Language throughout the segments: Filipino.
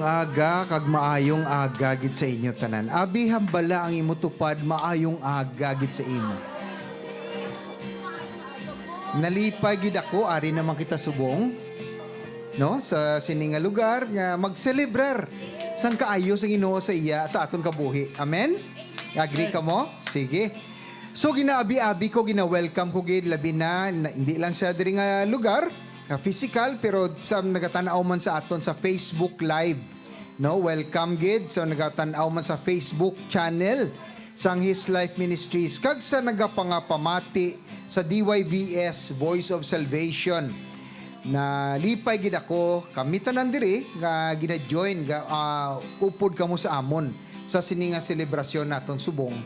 Aga kag maayong aga gid sa inyo tanan. Abi hambala ang imo tupad maayong aga gid sa imo. Nalipay gid ako ari naman kita subong no sa sininga lugar nga magselebrar sang kaayo sa Ginoo sa iya sa aton kabuhi. Amen. Agree ka mo? Sige. So ginaabi-abi ko gina-welcome ko gid labi na hindi lang sa diri nga lugar physical pero sa nagatanaw man sa aton sa Facebook Live. No, welcome gid sa nagatanaw man sa Facebook channel sang His Life Ministries kag sa nagapangapamati sa DYVS Voice of Salvation. Na lipay gid ako kami tanan diri nga gina-join upod kamo sa amon sa sininga selebrasyon naton subong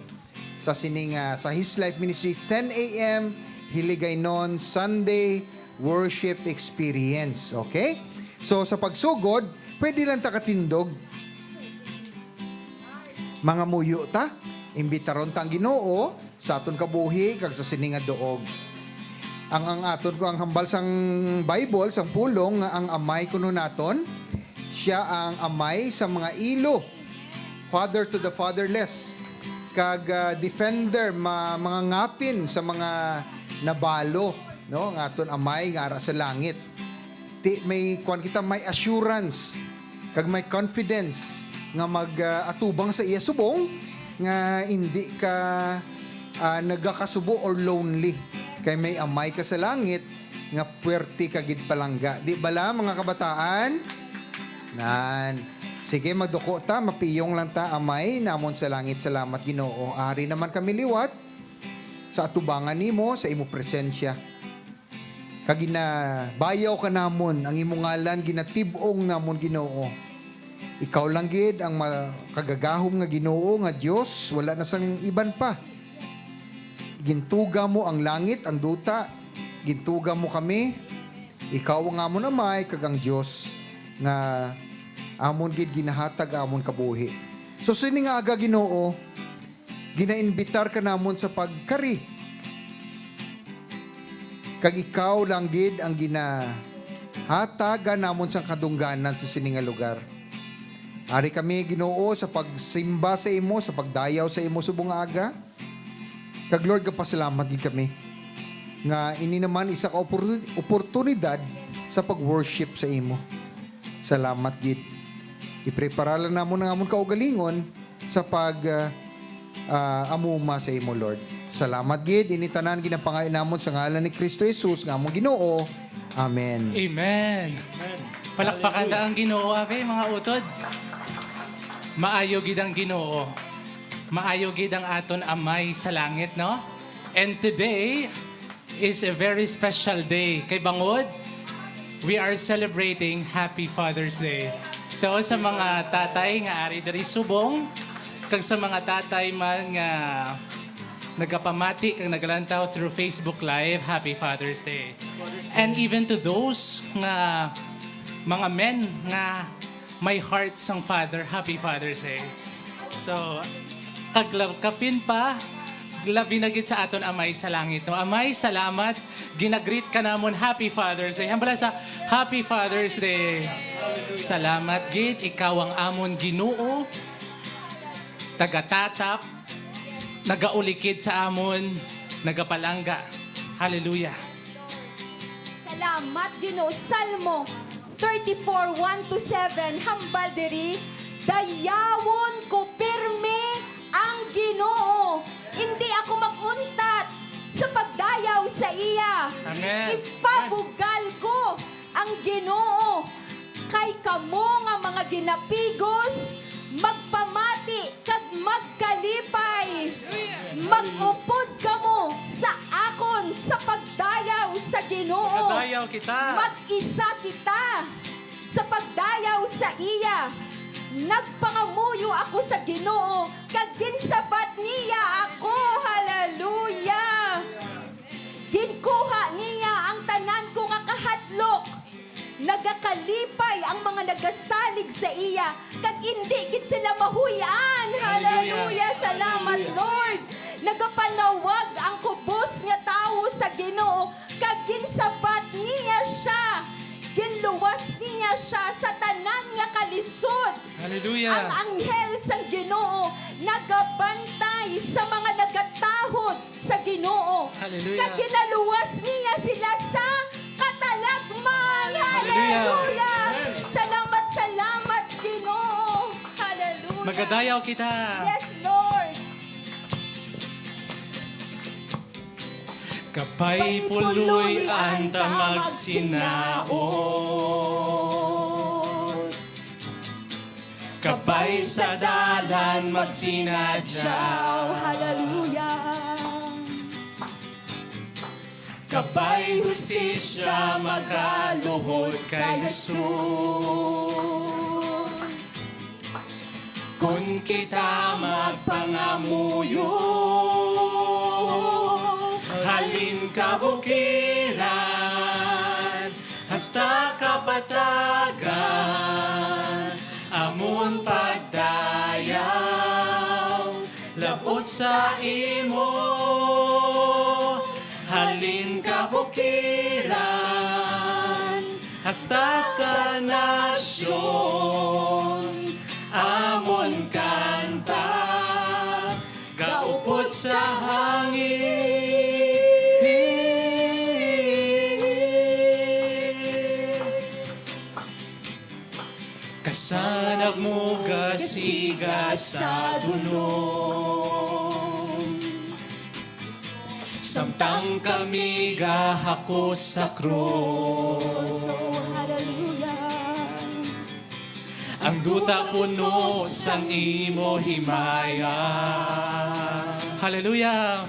sa sininga sa His Life Ministries 10 a.m. Hiligaynon Sunday worship experience. Okay? So, sa pagsugod, pwede lang takatindog. Mga muyo ta, imbitaron tang Ginoo sa aton kabuhi, kag sa sininga doog. Ang aton ko, ang hambal sang Bible, sang pulong, nga ang amay kuno naton, siya ang amay sa mga ilo. Father to the fatherless. Kag defender, mga ngapin sa mga nabalo. No, nga aton amay nga ara sa langit. May kuan kita may assurance kag may confidence nga mag-atubang sa iya subong nga hindi ka nagakasubo or lonely kay may amay ka sa langit nga puwerte ka gid palangga. Di bala mga kabataan? Nan. Sige magduko ta, mapiyong lang ta amay namon sa langit. Salamat Ginoo. Ari naman kami liwat sa atubangan nimo sa imo presensya. Kag bayaw ka namon ang imong ngalan ginatib-ong namon Ginoo. Ikaw lang gid ang kagagahom nga Ginoo nga Dios, wala na sang iban pa. Gintuga mo ang langit, ang duta. Gintuga mo kami. Ikaw ang amon amay kag ang Dios nga amon gid ginahatag amon kabuhi. So sini nga aga Ginoo, ginainbitar ka namon sa pagkari. Kag ikaw lang gid ang ginahatagan namon sa kadungganan sa sininga lugar. Ari kami Ginoo sa pagsimba sa imo, sa pagdayaw sa imo subong aga. Kag Lord kapasalamat gid kami nga ini naman isa ka oportunidad sa pag-worship sa imo. Salamat gid. Iprepara lang namon ang amon kaugalingon sa amuma sa imo Lord. Salamat gid ini tanan ginapangayo namon sa ngalan ni Kristo Jesus nga among Ginoo. Amen. Amen. Palakpakan da ang Ginoo ave mga utod. Maayo gid ang Ginoo. Maayo gid ang aton amay sa langit, no? And today is a very special day. Kay bangod, we are celebrating Happy Father's Day. So sa mga tatay nga ari diri subong, kag sa mga tatay man nga nagapamati kag nagalantaw through Facebook Live, Happy Father's Day. And even to those nga mga men nga may heart sang father, Happy Father's Day. So, kapin pa, labi na gid sa aton amay sa langit. No? Amay, salamat. Ginagreet ka namon, Happy Father's Day. Hambala sa Happy Father's Day. Salamat gid, ikaw ang amon Ginoo. Tagatatap, nagaulikid sa amon, nagapalangga. Hallelujah. Salamat Ginoo. Salmo 34:1-7 hambal diri, dayawon ko pirme ang Ginoo. Hindi ako maguntat sa pagdayaw sa iya. Amen. Ipabugal ko ang Ginoo. Kay kamo nga mga ginapigos, magpamati kag magkalipay. Mag-upod kamo sa akon sa pagdayaw sa Ginoo. Pagdayaw kita. Mag-isa kita sa pagdayaw sa iya. Nagpangamuyo ako sa Ginoo, kag ginsabat niya ako. Hallelujah! Ginkuha niya ang tanan ko nga kahadlok. Nagakalipay ang mga nagasalig sa iya, kag hindi gid sila mahuyan. Hallelujah! Salamat Lord! Nagapanawag ang kubos nga tawo sa Ginoo, kag ginsabat niya siya. Ginluwas niya siya sa tanan nga kalisod. Hallelujah. Ang anghel sa Ginoo nagabantay sa mga nagatahod sa Ginoo. Hallelujah. Kag ginaluwas niya sila sa katalagman. Hallelujah. Hallelujah. Salamat, salamat, Ginoo. Hallelujah. Magadayaw kita. Yes, Lord. Kapay puloy anta magsinaot. Kapay sa dalan magsinadyaw. Hallelujah. Kapay hustisya makaluhod kay Jesus. Kung kita magpangamuyo, halin ka bukiran, hasta kapatagan, amon pagdayaw, labot sa imo, halin ka bukiran, hasta sa nasyon, amon kanta, gaupot sa hangin. Kasanag mo gasiga sa dulong, samtang kami gahako sa krus. Hallelujah. Ang duta puno sang imo himaya. Hallelujah.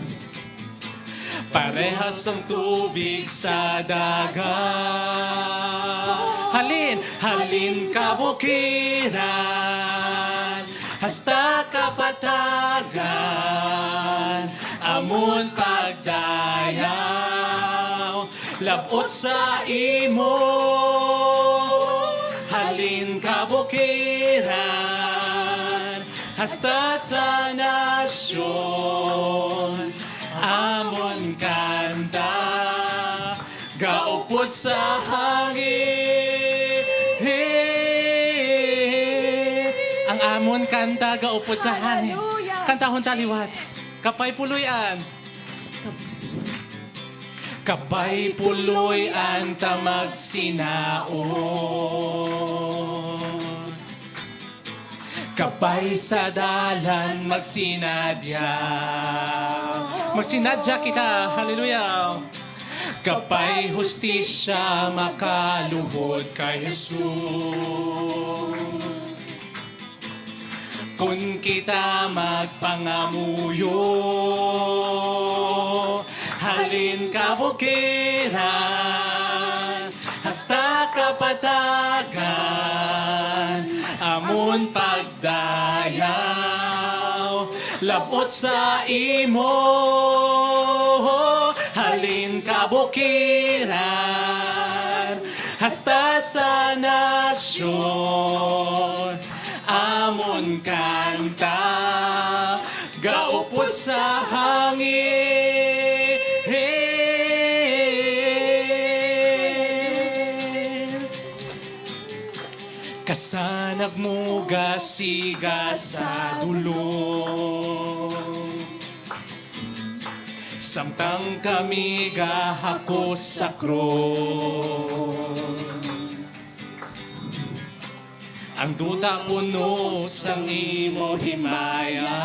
Parehas ang tubig sa dagat. Halin, halin kabukiran, hasta kapatagan, amon pagdayaw, labot sa imo. Halin kabukiran, hasta sa nasyon, amon kanta, gaupod sa hangin. Ang amon kanta, gaupod sa hangin. Hallelujah. Kantahon taliwat, kapay puluyan. Kapay puloy anta magsinaon. Kapay sa dalan magsinadya. Magsinadya kita, hallelujah. Kapay hustisya makaluhod kay Jesus. Kung kita magpangamuyo, halin kabukiran, hasta kapatagan, amon pagdayaw, labot sa imo. Halin kabukiran, hasta sa nasyon, amon kanta, gaupod sa hangin. Kasanag mo gasiga sa dulong, samtang kami gahako sa krus. Ang duta puno sang imo himaya.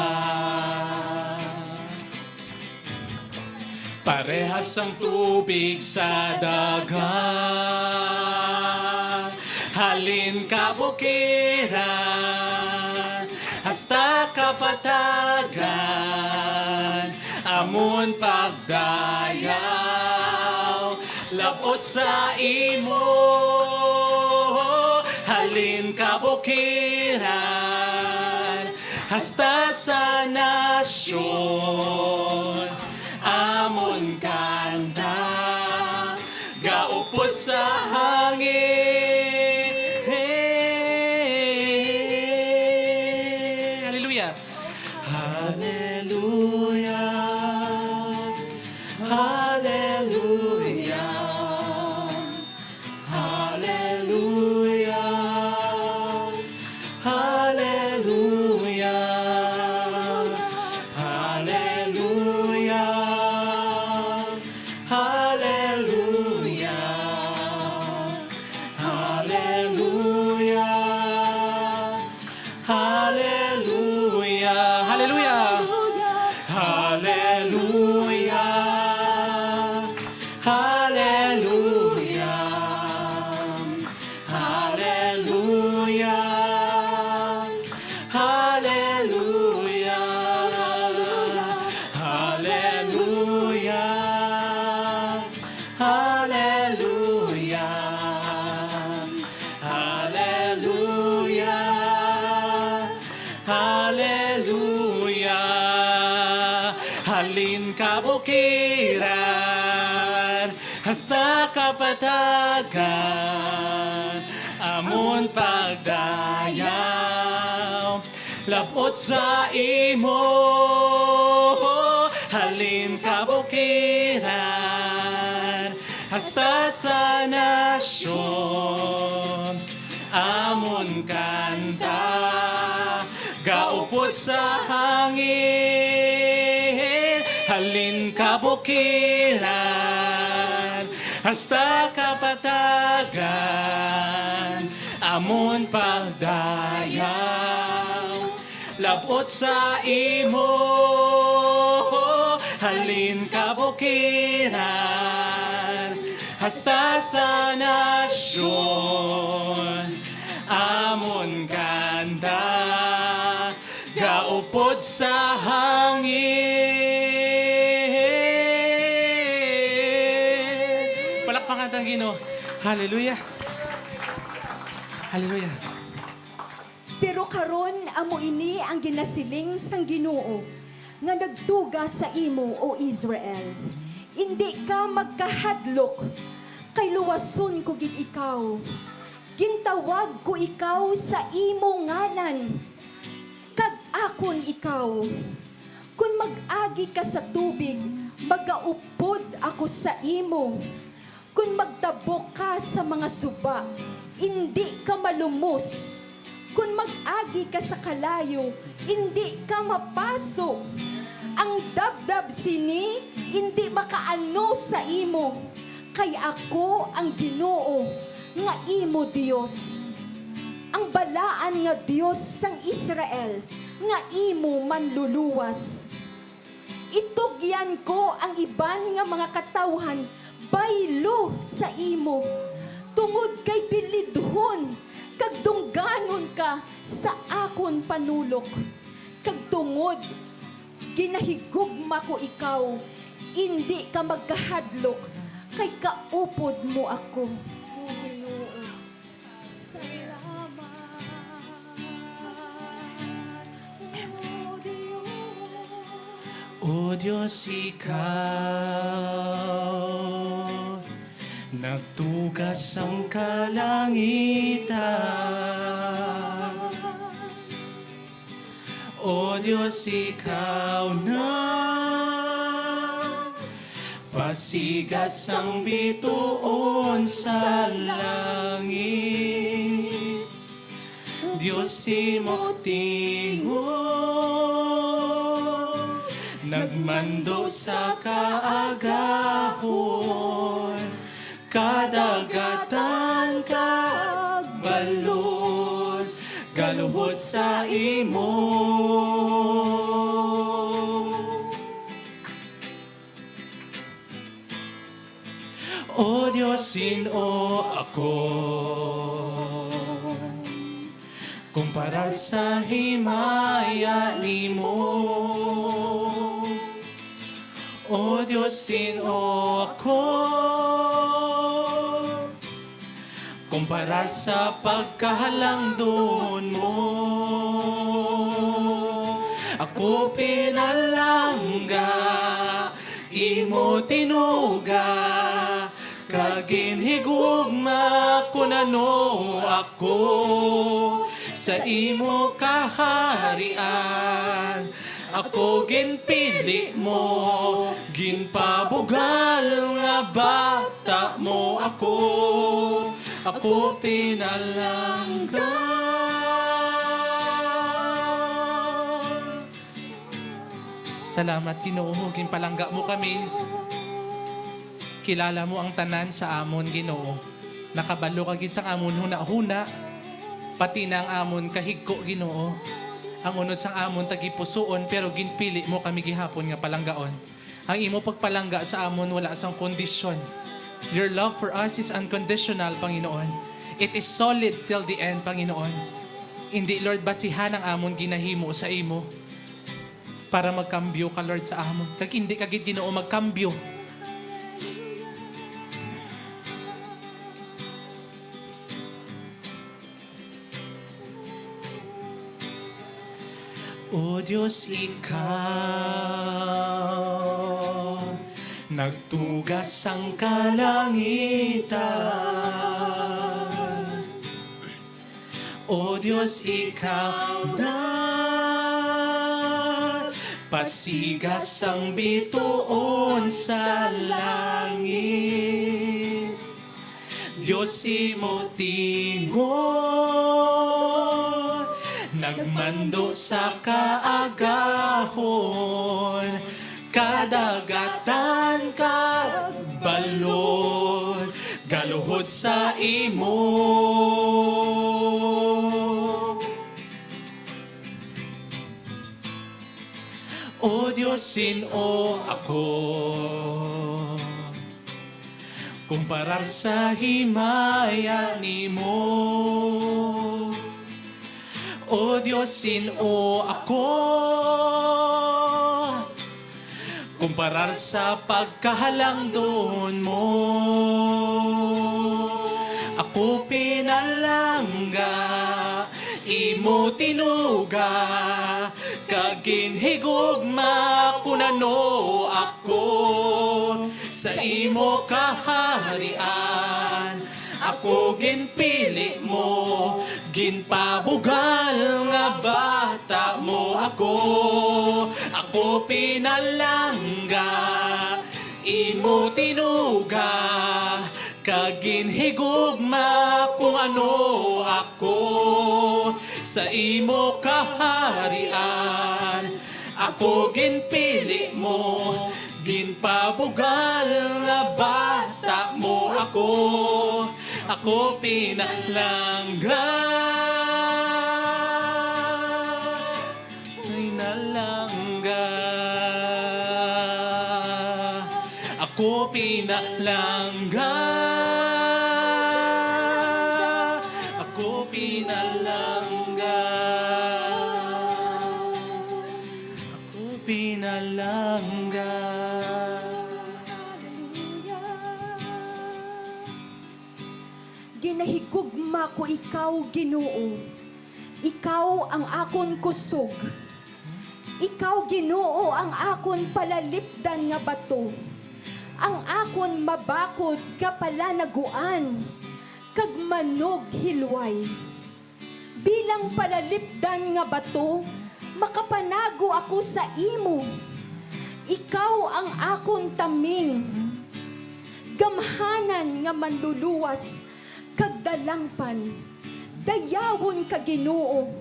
Parehas ang tubig sa dagat. Halin kabukiran, hasta kapatagan, amon pagdayaw, labot sa imo. Halin kabukiran, hasta sa nasyon, amon kanta, gaupod sa hangin. Hallelujah. Hallelujah. Hallelujah. Hallelujah. kabukiran, hasta kapatagan, amon pagdayaw, labot sa imo, halin kabukiran, hasta sa nasyon, amon kanta, gaupot sa hangin, halin kabukiran, hasta kapatagan, amon pagdayaw, labot sa imo, halin kabukiran, hasta sa nasyon, amon kanta, gaupod sa hangin. Palakpakan ang Ginoo. Hallelujah. Hallelujah. Pero karon amo ini ang ginasiling sang Ginoo nga nagtuga sa imo o Israel. Indi ka magkahadlok kay luwason ko gid ikaw. Gintawag ko ikaw sa imo ngalan. Kag akon ikaw. Kung mag-agi ka sa tubig, magaupod ako sa imo. Kung magtabok ka sa mga suba, hindi ka malumos. Kung mag-agi ka sa kalayo, hindi ka mapaso. Ang dabdab sini, hindi makaano sa imo. Kay ako ang Ginoo nga imo Dios. Ang balaan nga Dios sang Israel nga imo manluluwas. Itugyan ko ang iban nga mga katawhan baylo sa imo. Tungod kay bilidhon kag dungganon ka sa akon panulok. Kag tungod ginahigugma ko ikaw, hindi ka magkahadlok kay kaupod mo ako. O Ginoo, salamat. O Diyos. O Diyos, ikaw nagtugas ang kalangitan. O Diyos, ikaw na pasigas ang bituon sa langit. Diyos, imo tingog, nagmando sa kaagahon, kadagatan kag balod, galuhod sa imo. O Diyos, sino ako kumpara sa himaya nimo? O Diyos, sino ako kumpara sa pagkahalangdon mo? Ako pinalangga, imo tinuga, kaginhigugma kung ano ako sa imo kaharian. Ako ginpili mo, ginpabugal nga bata mo ako. Ako pinalangga. Salamat, Ginoo, ginpalangga mo kami. Kilala mo ang tanan sa amon, Ginoo. Nakabalo ka gid sa amon huna-huna. Pati na ang amon kahigko, Ginoo. Ang unod sang amon tagipusoon, pero ginpili mo kami gihapon nga palanggaon. Ang imo pagpalangga sa amon wala sang kondisyon. Your love for us is unconditional, Panginoon. It is solid till the end, Panginoon. Hindi, Lord, basihan ang amon ginahimo sa imo para magkambyo ka, Lord, sa amon. Kag hindi ka gid, Ginoo, magkambyo. O Diyos, ikaw nagtugas ang kalangitan. O Diyos, Ikaw na pasigas ang bituon sa langit. Diyos, imo tingon, nagmando sa kaagahon, kadagatan balon, galuhod sa imo. O Diyos, sino ako kumparar sa himaya nimo? O Diyos, sino ako kumparar sa pagkahalangdon mo? Ako pinalangga, imo tinuga, kaginhigugma kunano ako sa imo kaharian. Ako ginpili mo, ginpabugal nga bata mo ako. Ako pinalangga, imo tinuga, kaginhigugma kung ano ako sa imo kaharian. Ako ginpili mo, ginpabugal nga bata mo ako. Ako pinalangga, pinalangga. Ako pinalangga, ako pinalangga, ako pinalangga. Ginahigugma ko ikaw, Ginoo. Ikaw ang akon kusog. Ikaw, Ginoo, ang akon palalipdan nga bato. Ang akon mabakod ka palanaguan, kag manog hilway. Bilang palalipdan nga bato, makapanago ako sa imo. Ikaw ang akon taming, gamhanan nga manluluwas, kag dalangpan, dayawon ka, Ginoo.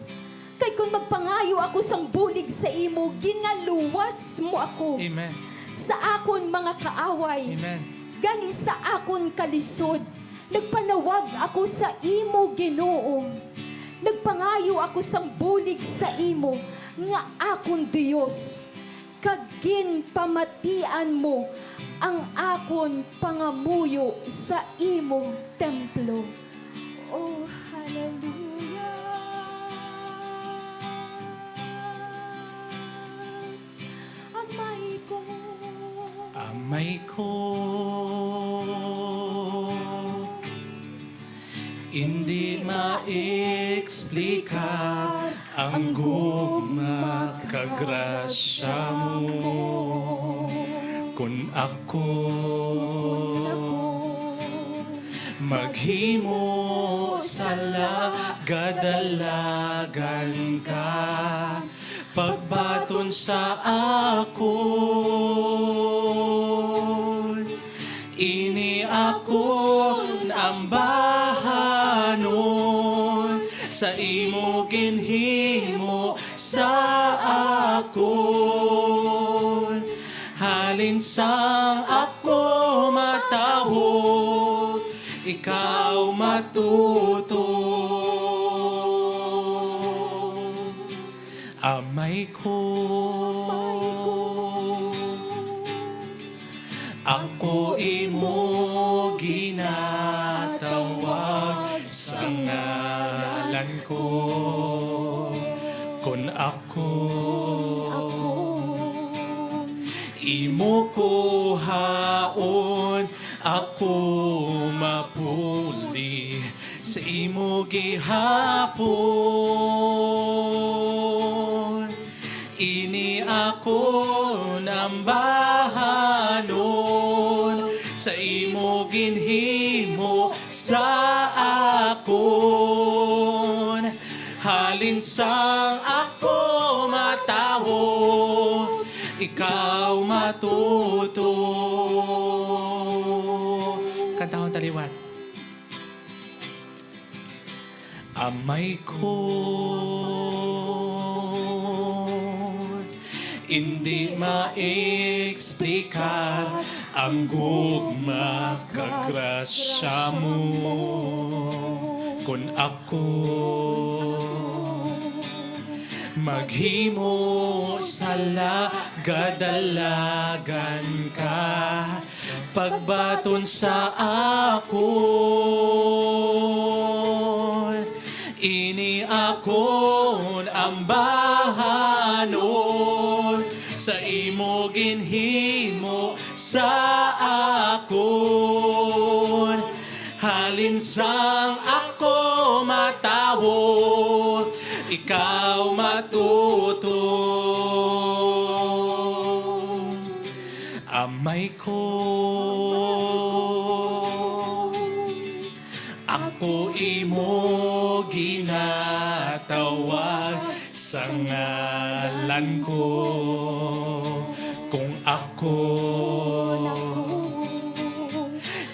Kay kung magpangayo ako sang bulig sa imo, ginaluwas mo ako. Amen. Sa akon mga kaaway, Amen. gani sa akon kalisod, nagpanawag ako sa imo, Ginoo. Nagpangayo ako sang bulig sa imo, nga akon Diyos. Kagin pamatian mo ang akon pangamuyo sa imong templo. Oh, hallelujah. Amay ko. Amay ko, hindi maexplicar ang gugma kagrasya mo. Kung ako maghimo sa lagadalagan ka, pagbaton sa akon, ini akon ang bahanon, sa imo ginhimo sa akon. Halin sang ako matawag, ikaw matuto. Amay ko, ako imo ginatawag sa ngalan ko. Kung ako imo ko haon, ako mapuli sa imo gihapon. Ini ako ng bahanon, sa imo ginhimo sa akon. Halin sang ako matawo, ikaw matuto. Kantahon taliwat. Amay ko, hindi ma-explica ang gugma kagrasya mo. Kung ako maghimo sa lagadalagan ka, pagbaton sa akon, ini akon ang bahanon, sa imo ginhimo sa akon. Halin sang ako matawo, ikaw matuto. Amay ko, ako imo ginatawag sa ngalan ko. Kung ako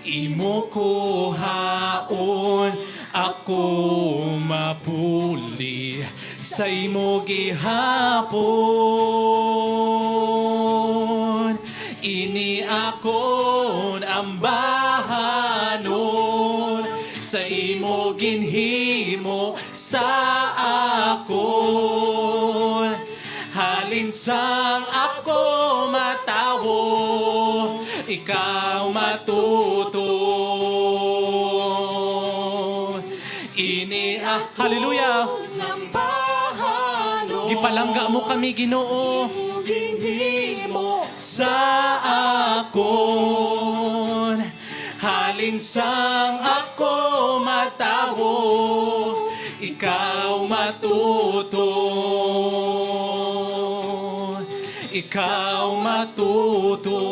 imo ko haon, ako mapuli sa imo gihapon. Ini akon ang bahanon, sa imo ginhimo sa akon. Halin sang ako matawo, ikaw matuto. Ini hallelujah. Gipalangga mo kami, Ginoo, sa akon. Halin sang ako matawo, ikaw matuto. Ikaw matuto.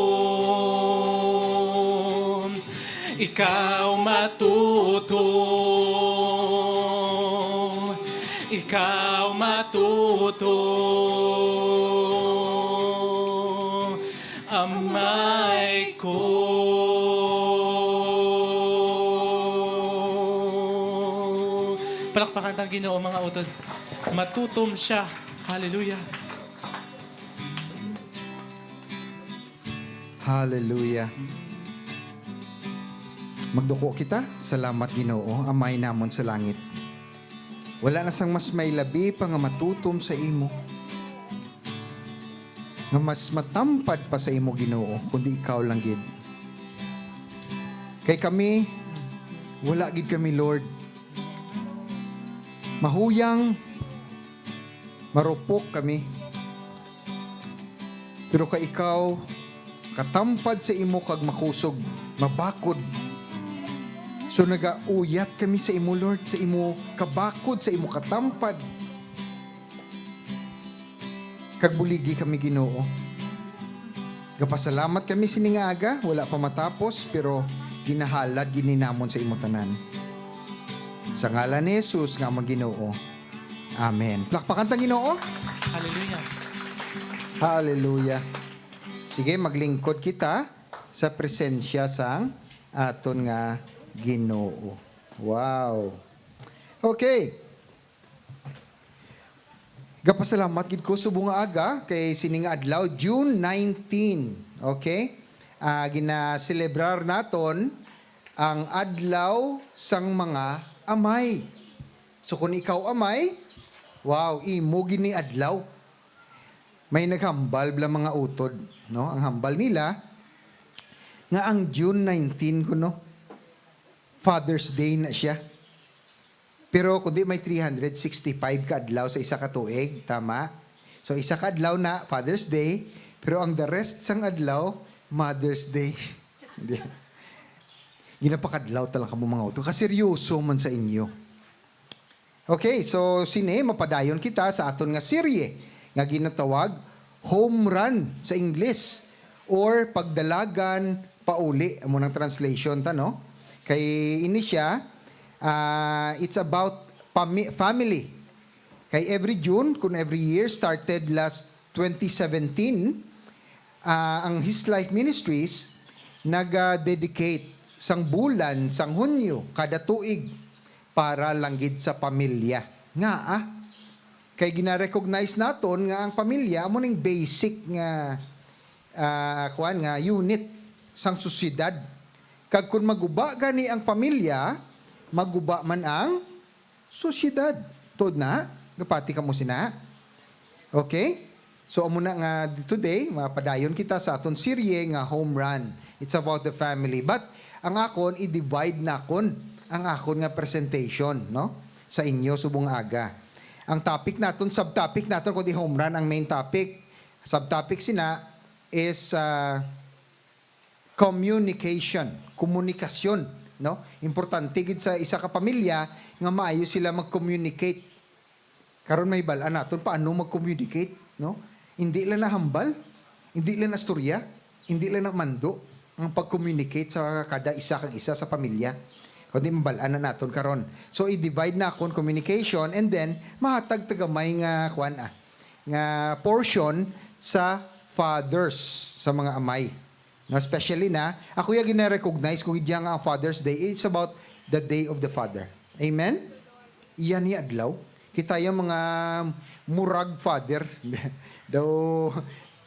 Ikaw matuto. Ikaw matuto. Amay ko. Palakpakan ng Ginoo, mga utod. Matutom siya. Hallelujah. Hallelujah. Magduko kita. Salamat, Ginoo, amay namon sa langit. Wala na sang mas may labi pa nga matutom sa imo. Nga mas matampad pa sa imo, Ginoo, kundi ikaw lang gid. Kay kami, wala gid kami, Lord. Mahuyang, marupok kami. Pero kay ikaw, katampad sa imo kag makusog, mabakod. So nagauyat kami sa imo, Lord, sa imo kabakod, sa imo katampad. Kagbuligi kami, Ginoo. Gapasalamat kami siningaga, wala pa matapos, pero ginahalad, gininamon sa imo tanan. Sa ngalan ni Jesus nga among Ginoo. Amen. Plakpakan ta, Ginoo. Hallelujah. Hallelujah. Sige, maglingkod kita sa presensya sang aton nga Ginoo. Wow. Okay. Gapasalamat gid ko subong nga aga kay sining adlaw June 19. Okay? Gina-celebrar naton ang adlaw sang mga amay. So kung ikaw amay, wow, imo gini adlaw. May naghambal bla mga utod, no? Ang hambal nila nga ang June 19 kuno Father's Day na siya. Pero kundi may 365 ka adlaw sa isa ka tuig, tama? So isa ka adlaw na Father's Day, pero ang the rest sang adlaw Mother's Day. Hindi. Ginapakadlaw talaga mo mga utod. Kaseryoso man sa inyo. Okay, so sine mapadayon kita sa aton nga serye nga ginatawag home run sa English or pagdalagan pauli amo ng translation ta no. Kay ini siya it's about family. Kay every June kun every year started last 2017 ang His Life Ministries nag-dedicate sang bulan sang Hunyo kada tuig para langgid sa pamilya. Nga kay gina-recognize naton nga ang pamilya amo ning basic nga nga unit sang sosyedad. Kag kun maguba gani ang pamilya, maguba man ang sosyedad. Tod na, gapati ka mo sina. Okay? So amo na nga today, mapadayon kita sa aton serye nga Home Run. It's about the family. But ang akon i-divide na kon ang akon nga presentation, no? Sa inyo subong aga. Ang topic naton, subtopic naton kundi Home Run ang main topic. Subtopic sina is communication, komunikasyon, no? Importante gid sa isa ka pamilya nga maayo sila mag-communicate. Karon may bal-an naton paano mag-communicate, no? Hindi lang nahambal, hindi lang nastorya, hindi lang mando ang pag-communicate sa kada isa kang isa sa pamilya. Kundi mabalaan na naton karon. So i-divide na kon communication and then mahatag tagamay nga nga portion sa fathers, sa mga amay. No, especially na, ako yung gina-recognize kung hindi nga ang Father's Day, it's about the day of the Father. Amen? Iyan ni adlaw. Kita yung mga murag father. Daw,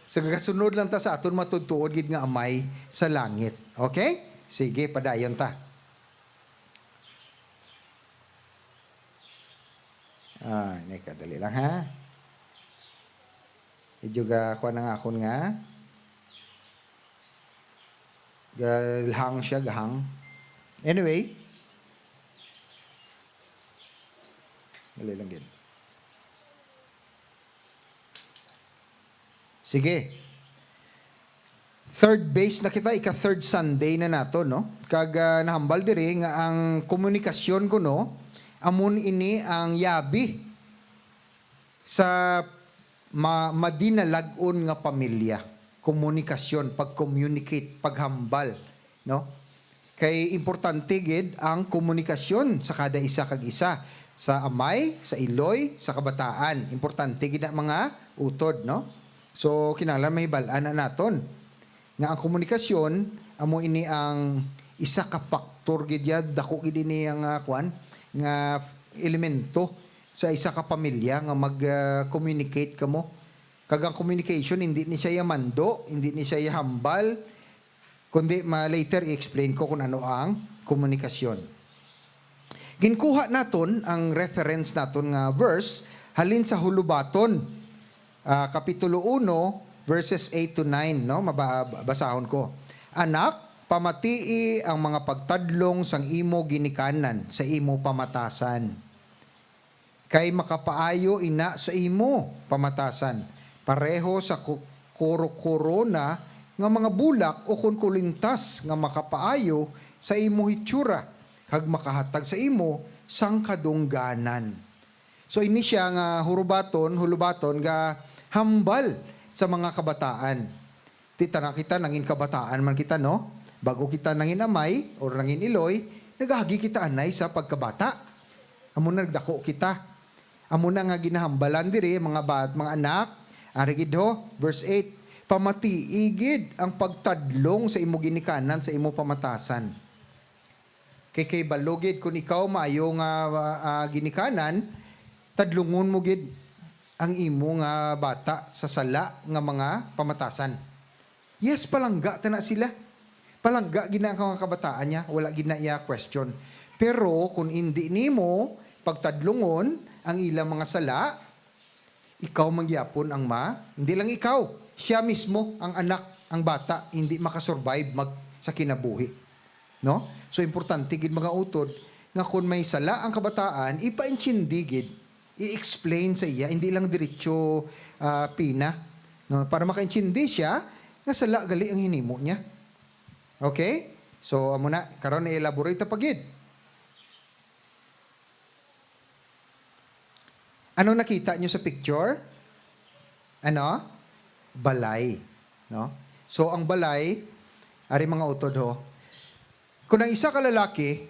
sa kasunod lang ta sa aton matudtuod gid nga amay sa langit. Okay? Sige, padayon ta. Dali lang ha. Medyo kuha na nga akon nga. Gahang siya, gahang. Anyway. Dali lang din. Sige. Third base na kita, ika-third Sunday na nato, no? Kag nahambal diri nga ang komunikasyon ko, no? Amun ini ang yabi sa madinalagon nga pamilya. Komunikasyon, pag-communicate, paghambal, no? Kay importante gid ang komunikasyon sa kada isa kag isa, sa amay, sa iloy, sa kabataan. Importante gid ang mga utod, no? So kinahanglan mahibal-an na naton nga ang komunikasyon amo ini ang isa ka factor gid ya dako gid ini ang nga elemento sa isa ka pamilya nga mag-communicate kamo. Kagang communication, hindi ni siya mando, hindi ni siya hambal, kundi later i-explain ko kung ano ang komunikasyon. Ginkuha naton ang reference naton nga verse, halin sa Hulubaton, Kapitulo 1, verses 8 to 9, no? Mabasahon ko. Anak, pamatii ang mga pagtadlong sang imo ginikanan sa imo pamatasan. Kay makapaayo ina sa imo pamatasan. Pareho sa kuro-korona nga mga bulak o kunkulintas nga makapaayo sa imo hitsura kag makahatag sa imo sang kadungganan. So ini siya nga hulubaton nga hambal sa mga kabataan. Tita na kita nangin kabataan man kita, no? Bago kita nangin amay o nangin iloy, nagahagi kita anay sa pagkabata. Amo na nagdako kita. Amo na nga ginahambalan diri mga anak. Arigidho, verse 8, pamatiigid ang pagtadlong sa imo ginikanan sa imo pamatasan. Kay balugid kung ikaw maayo nga ginikanan, tadlungon mo gid ang imo nga bata sa sala nga mga pamatasan. Yes, palangga ta na sila. Palangga gina ang kabataan niya, wala gina iya question. Pero kung hindi nimo pagtadlungon ang ilang mga sala, ikaw mangyapon ang hindi lang ikaw, siya mismo, ang anak, ang bata, hindi makasurvive sa kinabuhi. No? So, importante gid mga utod, nga kung may sala ang kabataan, ipa-intindi gid, i-explain sa iya, hindi lang diretso pina. No? Para maka-intindi siya, nga sala gali ang hinimo niya. Okay? So, amo na, karon i-elaborate pa gid. Ano nakita nyo sa picture? Ano? Balay. No? So, ang balay, Ari mga utod ho. Kung ang isa ka lalaki,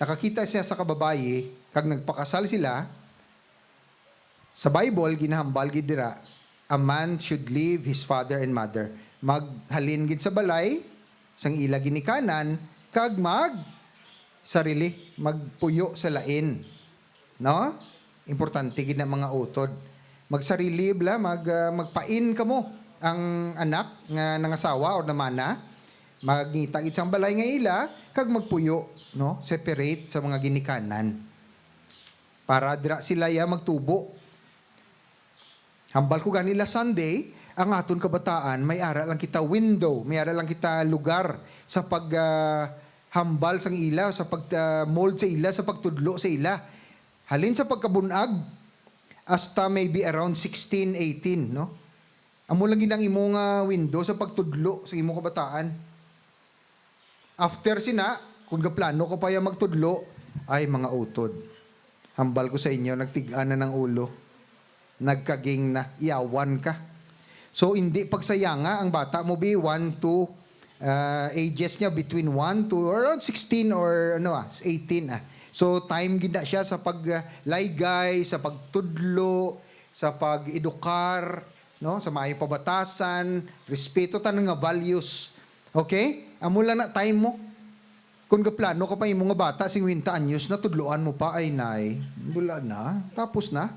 nakakita siya sa kababaye, kag nagpakasal sila, sa Bible, ginahambal gid dira, a man should leave his father and mother. Maghalin gid sa balay, sang ila ginikanan, kag sarili, magpuyo sa lain. No? Importante gid na mga utod. Magsarili bla, magpain kamo ang anak nga nangasawa o namana, magngita gid sang balay nga ila, kag magpuyo, no? Separate sa mga ginikanan. Para dira sila ya magtubo. Hambal ko ganila Sunday, ang aton kabataan, may ara lang kita window, may ara lang kita lugar sa pag hambal sang ila, sa pag mold sa ila, sa pagtudlo sa ila. Halin sa pagkabunag, hasta maybe around 16, 18, no? Amo lang ginang imong window sa pagtudlo sa imong kabataan. After sina, kung gaplano ko pa yung magtudlo, ay mga utod. Hambal ko sa inyo, nagtigaan na ng ulo. Nagkaging na, iyawan ka. So, hindi pagsayanga ang bata mo, 1 to ages niya between 1 to around 16 or 18. So, time gina siya sa paglaygay, sa pagtudlo, sa pag-edukar, no? Sa maayong pabatasan, respeto tanang nga values. Okay? Amo lang na time mo. Kung gaplano ka pa yung mga bata, 50 anyos na tudloan mo pa, ay nay, bula na, tapos na.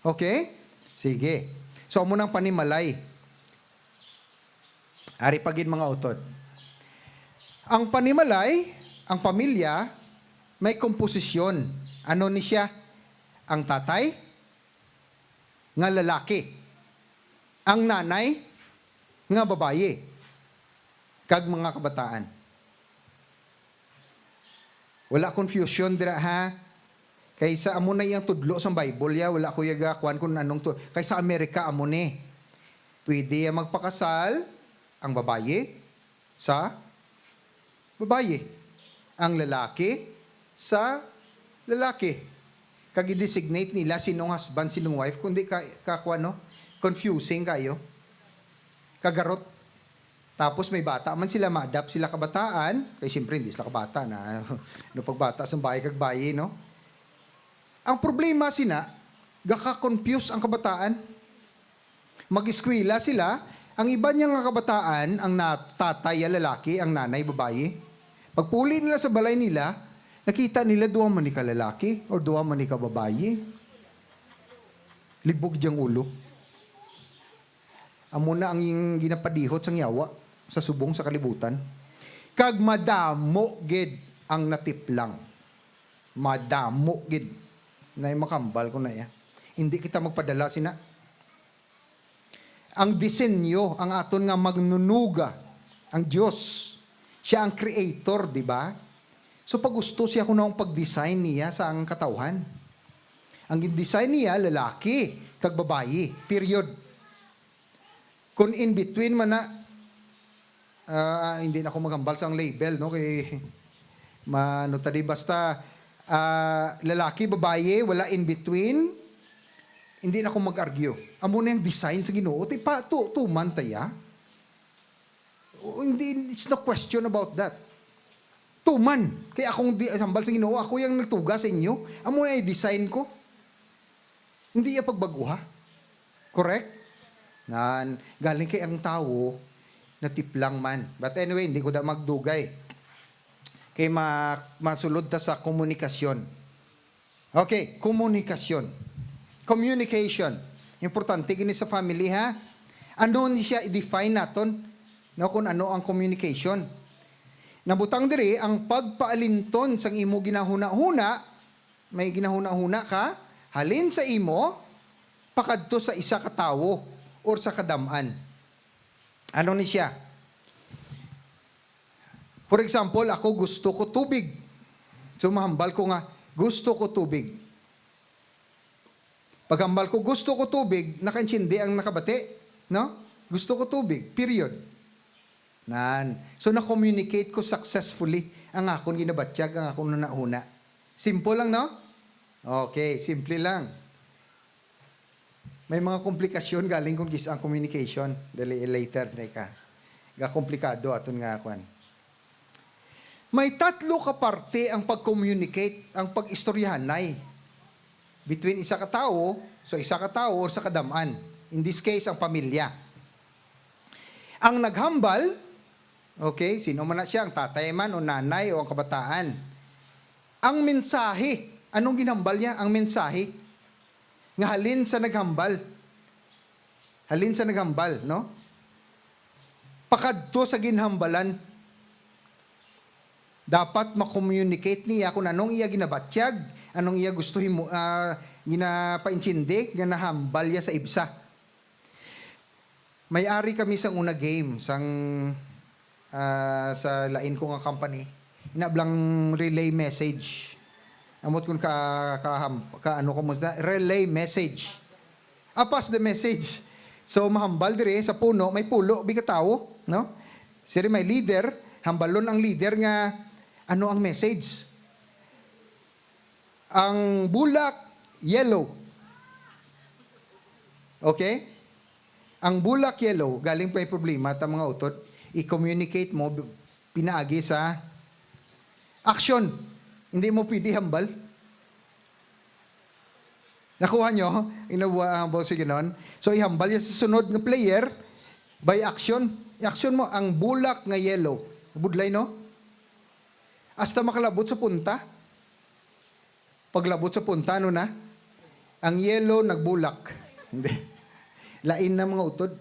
Okay? Sige. So, amo nang panimalay. Ari pagin mga utod. Ang panimalay, ang pamilya, may komposisyon. Ano ni siya? Ang tatay, nga lalaki. Ang nanay, nga babaye. Kag mga kabataan. Wala confusion dira ha. Kaysa amo na iyang tudlo sa Bible ya, wala ko yaga kuan kun anong to. Kaysa Amerika amo ni. Pwede magpakasal ang babaye sa babaye. Ang lalaki sa lalaki. Kag i-designate nila sinong husband, sinong wife, kundi kuan no, confusing kayo. Kagarot. Tapos may bata man sila, ma-adapt sila kabataan. Kaya siyempre hindi sila kabata na no pagbata sa bahay kag bayi, no? Ang problema sina, gaka-confuse ang kabataan. Mag-eskwela sila, ang iba niyang kabataan, ang tatay lalaki, ang nanay babae. Pagpuli nila sa balay nila, nakita nila duwa man ni ka lalaki o duwa man ni ka babae. Libog diyang ulo. Amo na ang ginapadihot sang yawa sa subong sa kalibutan. Kag madamo gid ang natiplang. Madamo gid. Na makambal ko na ya. Hindi kita magpadala sina. Ang disenyo, ang aton nga magnunuga, ang Diyos. Siya ang creator, di ba? So pag gusto siya kung anong pag-design niya sa ang katawhan. Ang design niya, lalaki, kag babayi. Period. Kung in between man na, hindi na ako magambal sa ang label, no? Kay, tadi basta, lalaki, babae, wala in between, hindi na ako mag-argue. Amo na yung design sa Ginoo. Tuman taya. Hindi, it's no question about that. Tuman. Kaya akong sambal sa Ginoo, ako yung nagtuga sa inyo. Amo na yung design ko. Hindi yung pagbaguha. Correct? Galing kay ang tao, natiplang man. But anyway, hindi ko da magdugay. Kaya masulod ta sa komunikasyon. Okay, komunikasyon. Communication. Importante gini sa family ha. Ano ni siya i-define naton? No, kung ano ang communication. Nabutang diri ang pagpaalinton sang imo ginahuna-huna, may ginahuna-huna ka, halin sa imo pakadto sa isa ka tawo or sa kadam-an. Ano ni siya? For example, ako gusto ko tubig. So mahambal ko nga, gusto ko tubig. Paghambal ko, gusto ko tubig, nakaintindi ang nakabati. No? Gusto ko tubig. Period. So na-communicate ko successfully ang akong ginabatsyag, ang akong nanahuna. Simple lang, no? Okay, simple lang. May mga komplikasyon galing kung gis ang communication. Dali later, ka. Komplikado aton nga akuan. May tatlo ka parte ang pag-communicate, ang pag-istoryahanay between isa ka tao, o sa kadaman. In this case, ang pamilya. Ang naghambal, okay, sino man na siya, ang tatay man o nanay o ang kabataan. Ang mensahe, anong ginhambal niya? Ang mensahe. Nga halin sa naghambal. Halin sa naghambal, no? Pakadto sa ginhambalan. Dapat makommunicate niya kung anong iya ginabatyag, anong iya gusto ginapaintindi, ginahambal niya sa ibsa. May-ari kami sa una game, sa lain ko nga company. Inablang relay message. Amot kung ano ko mo relay message. Apas the message. So mahambal dire sa puno, may pulo, bigatawo, no? Siri may leader, hambalon ang leader nga ano ang message. Ang bulak yellow. Okay? Ang bulak yellow, galing pa yung problema at mga utot, i-communicate mo, pinaagi sa action. Hindi mo pwede hambal. Nakuha nyo? Inabuhambal si ganon. So, ihambal yan sa sunod ng player by action. I-action mo, ang bulak nga yellow. Budlay, no? Hasta makalabot sa punta. Paglabot sa punta, ano na? Ang yellow nagbulak. Hindi. Lain na mga utod.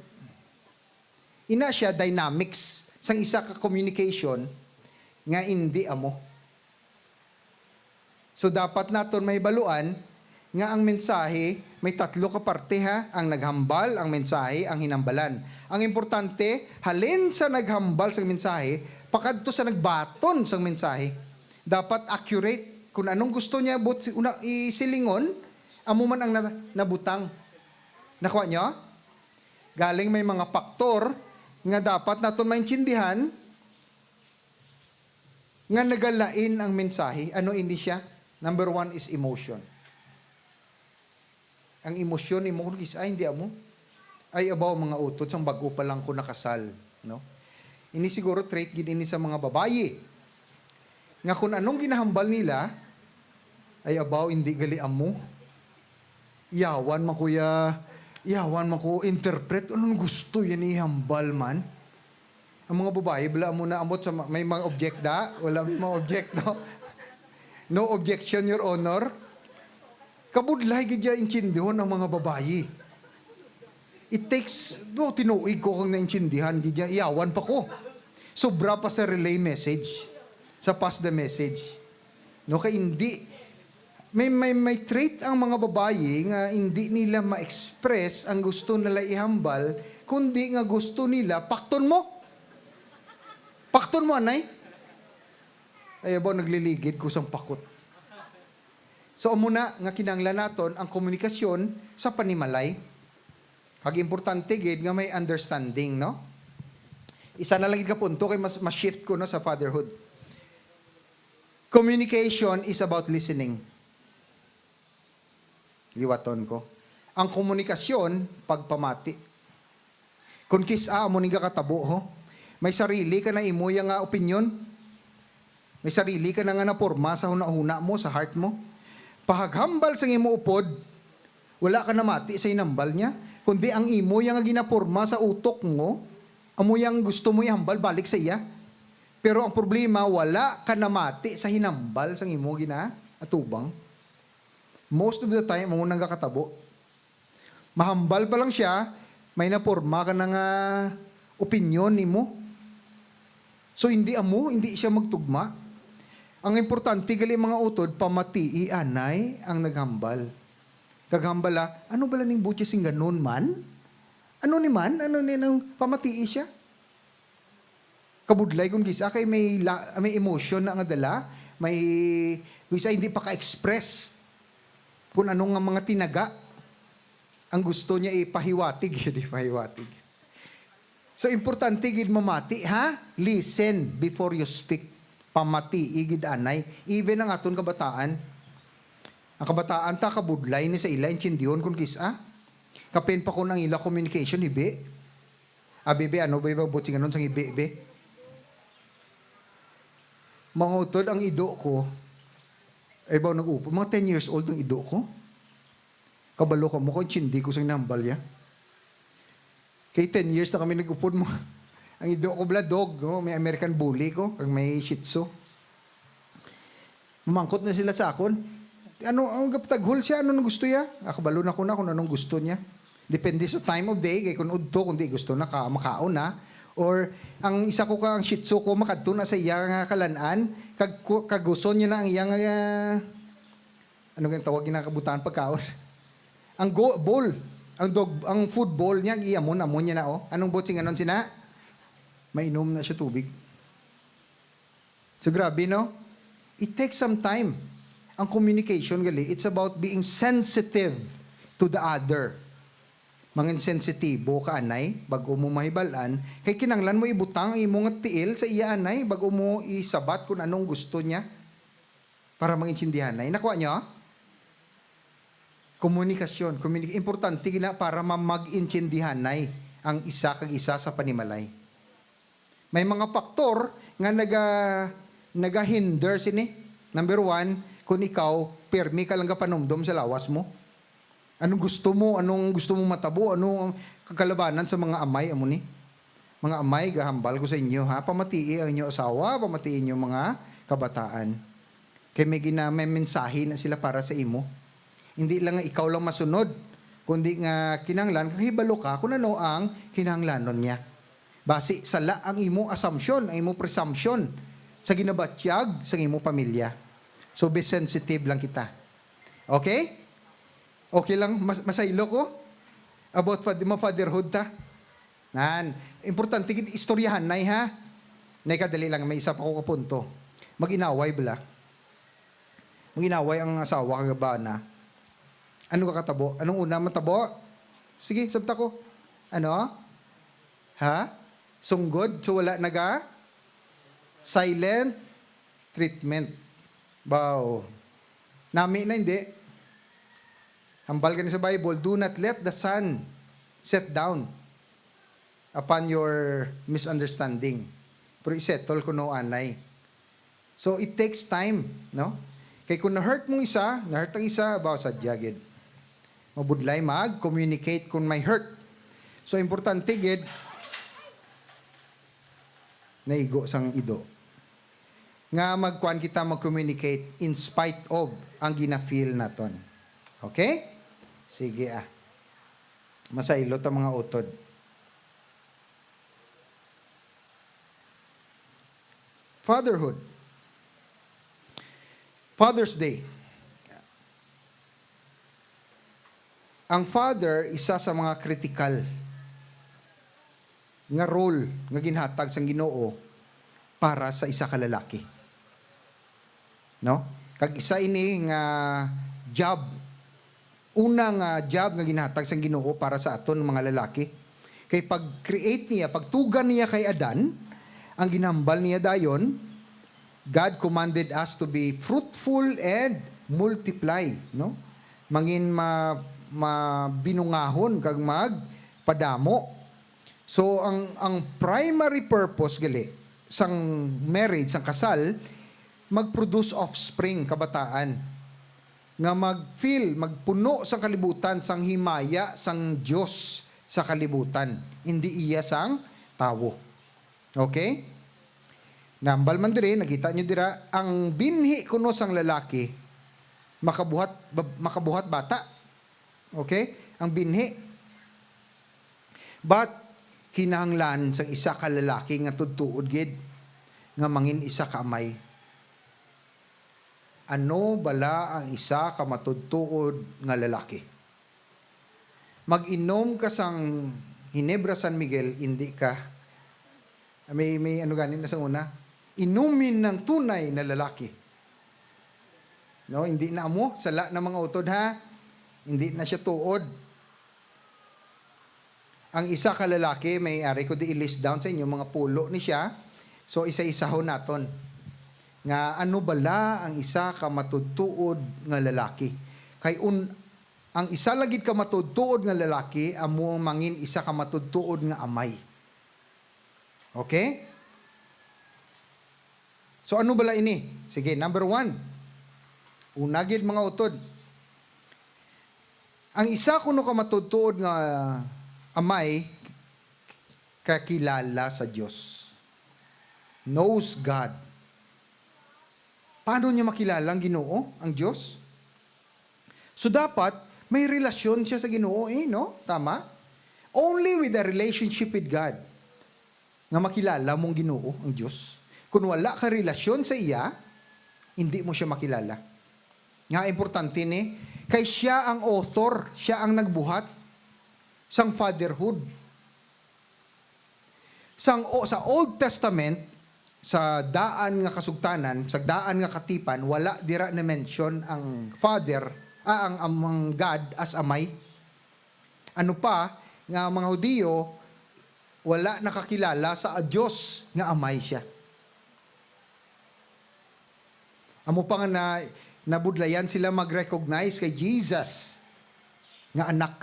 Ina siya dynamics sang isa ka communication nga hindi amo. So dapat naton may baluan nga ang mensahe may tatlo ka parte ha, ang naghambal, ang mensahe, ang hinambalan. Ang importante, halin sa naghambal sa mensahe, pakadto sa nagbaton sa mensahe. Dapat accurate kung anong gusto niya isilingon, amo man ang nabutang. Nakuha nyo? Galing may mga faktor nga dapat naton maintindihan nga nagalain ang mensahe. Ano ini siya? Number 1 is emotion. Ang emosyon ni mo is ay hindi amo. Ay abaw mga utot sang bago pa lang ko nakasal, no? Ini siguro trait gid ini sa mga babayi. Nga kung anong ginahambal nila ay abaw hindi gali amo. Yawan man ko interpret anong gusto yan ihambal man. Ang mga babae bala mo na amot sa may mga object da, wala may mga object, no? No objection, Your Honor. Kabudlay gidya intindihon ang mga babayi. It takes, tinuig ko kung naintindihan, gidya, iyawan pa ko. Sobra pa sa relay message, sa pass the message. No, kaya hindi, may trait ang mga babayi nga hindi nila ma-express ang gusto nila ihambal, kundi nga gusto nila, pakton mo. Pakton mo, anay. Ay, ba, nagliligid ko sang pakot. So, muna nga kinanglan naton ang komunikasyon sa panimalay. Kag-importante gid nga may understanding, no? Isa na lang gid ka punto kay mas shift ko no sa fatherhood. Communication is about listening. Liwaton ko. Ang komunikasyon pagpamati. Kung kisa mo ni katabo ho, may sarili ka na imo nga opinion. May sarili ka na nga naporma sa hunahuna mo, sa heart mo. Pahaghambal sa imo upod, wala ka na mati sa inambal niya, kundi ang imo yang ginaporma sa utok mo, amo yang gusto mo ihambal balik sa iya. Pero ang problema, wala ka na mati sa hinambal sa imo atubang. Most of the time, mo nang kakatabo. Mahambal pa lang siya, may naporma ka na nga opinion ni mo. So hindi siya magtugma. Ang importante gali mga utod, pamatii anay ang naghambal. Kaghambala, ano bala ning butya sing ganon man? Ano ni man? Ano ni nang pamatii siya? Kabudlay kung gisa kay may emotion na nga dala, may gisa hindi pa ka-express kung anong nga mga tinaga ang gusto niya ipahiwatig, hindi pahiwatig. So importante gid mamati ha? Listen before you speak. Pamati, igid anay, even ang aton kabataan. Ang kabataan ta kabudlay ni sa ila intindihon kun kisa. Kapen pa ko ng ila communication ibe. Bebe, ano ba buti ganon sang ibe? Mga utod, ang ido ko, ay ba nag-upo? Mga 10 years old ang ido ko. Kabalo ka mo ko, hindi ko sa nambal ya. Kay 10 years na kami nag-upod mo. Ang ido ko bala dog, no? May American Bully ko, kag may Shih Tzu. Mamangkot na sila sa akon. Ano, ang gaptaghol siya, ano nang gusto niya? Akabalo na ko na kung anong gusto niya. Depende sa time of day, kay kung udto, kung di gusto na, makaon na. Or, ang isa ko ang Shih Tzu ko, makadto na sa iya nga kalanaan, kagusto niya na ang iyang, ano nga tawag ginakabutaan pagkaon? Ang bowl, ang food bowl niya, amon niya na, oh. Anong botsing anon sina? Mainom na siya tubig. So, grabe, no? It takes some time. Ang communication, gali, it's about being sensitive to the other. Mangin sensitibo ka, anay, bago mo mahibalan, kay kinanglan mo ibutang ang imong tiil sa iya, anay, bago mo isabat kung anong gusto niya para mangintindihan, anay. Nakuha niyo? Komunikasyon. Importante gina para mag-intindihan, anay, ang isa kag isa sa panimalay. May mga faktor nga naga-hinder sini. Number 1, kung ikaw, permi ka lang kapanumdom sa lawas mo. Anong gusto mo matabo, anong kakalabanan sa mga amay, amo ni? Mga amay, gahambal ko sa inyo, ha? Pamatii ang inyo asawa, pamatiin inyo mga kabataan. Kaya may mensahe na sila para sa imo. Hindi lang nga ikaw lang masunod, kundi nga kinanglan, kahibalo ka kung ano ang kinanglanon niya. Base sa ang imo assumption, ang imo presumption sa ginabatyag sa imo pamilya. So, be sensitive lang kita. Okay? Okay lang, masaylo ko? About fatherhood ta? Importante, istoryahan, nay ha? Nay, kadali lang, may isa pa ko kapunto. Mag-inaway bala. Mag-inaway ang asawa kagaba na. Ano ka katabo? Anong una matabo? Sige, sabta ko. Ano? Ha? Sunggod? So wala silent treatment. Wow. Nami na hindi. Hambal ka sa Bible, do not let the sun set down upon your misunderstanding. Pero isettle ko no anay. So it takes time, no? Kaya kung na-hurt mong isa, na-hurt ang isa, bawa sa jagid. Mabudlay mag-communicate kung may hurt. So importante, gid, naigo sang ido. Nga magkuhan kita mag-communicate in spite of ang gina-feel naton. Okay? Sige Masailot ang mga utod. Fatherhood. Father's Day. Ang father, isa sa mga critical nga role nga ginhatag sang Ginoo para sa isa ka lalaki. No? Kag isa ini nga job, unang job nga ginhatag sang Ginoo para sa aton mga lalaki. Kay pag-create niya, pagtugan niya kay Adan, ang ginambal niya dayon, God commanded us to be fruitful and multiply, no? Mangin mabinungahon kag magpadamo. So ang primary purpose gali sang marriage, sang kasal, mag-produce offspring, kabataan, nga mag-feel, magpuno sa kalibutan, sang himaya, sang Diyos sa kalibutan. Hindi iya sang tawo. Okay? Nambal man dire, nakita nyo dira, ang binhi kuno sang lalaki, makabuhat bata. Okay? Ang binhi. But, kinahanglan sang isa ka lalaki nga tudtuod gid, nga mangin isa ka amay. Ano bala ang isa ka matudtuod nga lalaki? Mag-inom ka sang Hinebra San Miguel, hindi ka. May ano ganin na sa una? Inumin ng tunay na lalaki. No, hindi na mo, sala na mga utod ha. Hindi na siya tuod. Ang isa ka lalaki, may ari ko di i-list down sa inyo, mga pulo ni siya. So, isa-isa ho naton. Nga ano bala ang isa ka matudtuod nga lalaki. Kay ang isa lagid ka matudtuod nga lalaki, amo mangin isa ka matudtuod nga amay. Okay? So ano bala ini? Sige, number 1. Unagid mga utod. Ang isa kuno ka matutuod nga amay kakilala sa Diyos. Knows God. Paano niya makilala ang Ginoo, ang Diyos? So dapat may relasyon siya sa Ginoo, no? Tama? Only with a relationship with God nga makilala mong Ginoo, ang Diyos. Kung wala ka relasyon sa iya, hindi mo siya makilala. Nga importante ni, kay siya ang author, siya ang nagbuhat sang fatherhood. Sa Old Testament, sa daan nga kasugtanan, sa daan nga katipan, wala dira na mention ang father, ang God as amay. Ano pa, nga mga Hudiyo, wala nakakilala sa Diyos nga amay siya. Amo pa nga nabudlayan sila mag-recognize kay Jesus nga anak.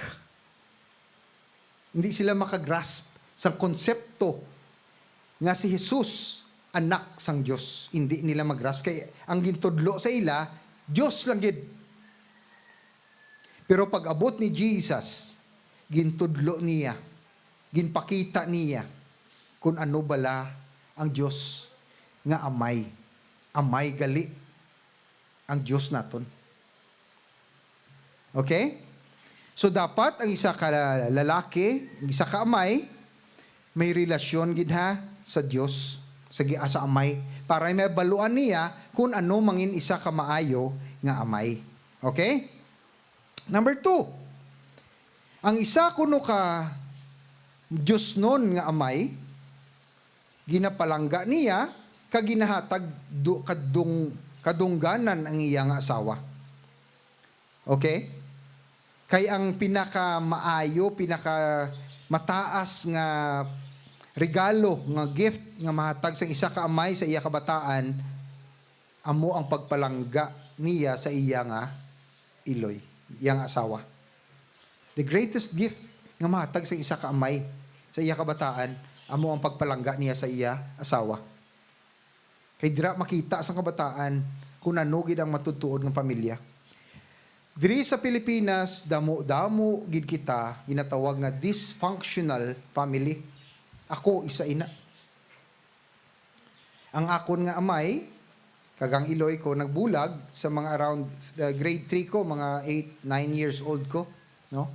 Hindi sila makagrasp sa konsepto nga si Jesus anak sang Diyos. Hindi nila mag-grasp. Kaya ang gintudlo sa ila, Diyos lang gid. Pero pag abot ni Jesus, gintudlo niya, ginpakita niya kung ano bala ang Diyos nga amay. Amay gali ang Diyos naton. Okay? So dapat ang isa ka lalaki, ang isa ka amay, may relasyon gid ha sa Diyos, sa amay, para may baluan niya kung ano mangin isa ka maayo nga amay. Okay? Number 2. Ang isa kuno ka Diyos nun nga amay, ginapalangga niya kaginahatag kadungganan ang iya nga asawa. Okay? Kay ang pinaka maayo, pinaka mataas nga regalo, nga gift nga mahatag sa isa ka amay sa iya kabataan, amo ang pagpalangga niya sa iya nga iloy, iya nga asawa. The greatest gift nga mahatag sa isa ka amay sa iya kabataan, amo ang pagpalangga niya sa iya asawa. Kay dira makita sa kabataan kung ano gid ang matutuod ng pamilya. Diri sa Pilipinas, damo gid kita ginatawag nga dysfunctional family. Ako isa ina. Ang akon nga amay, kagang iloy ko nagbulag sa mga around grade 3 ko, mga 8, 9 years old ko, no?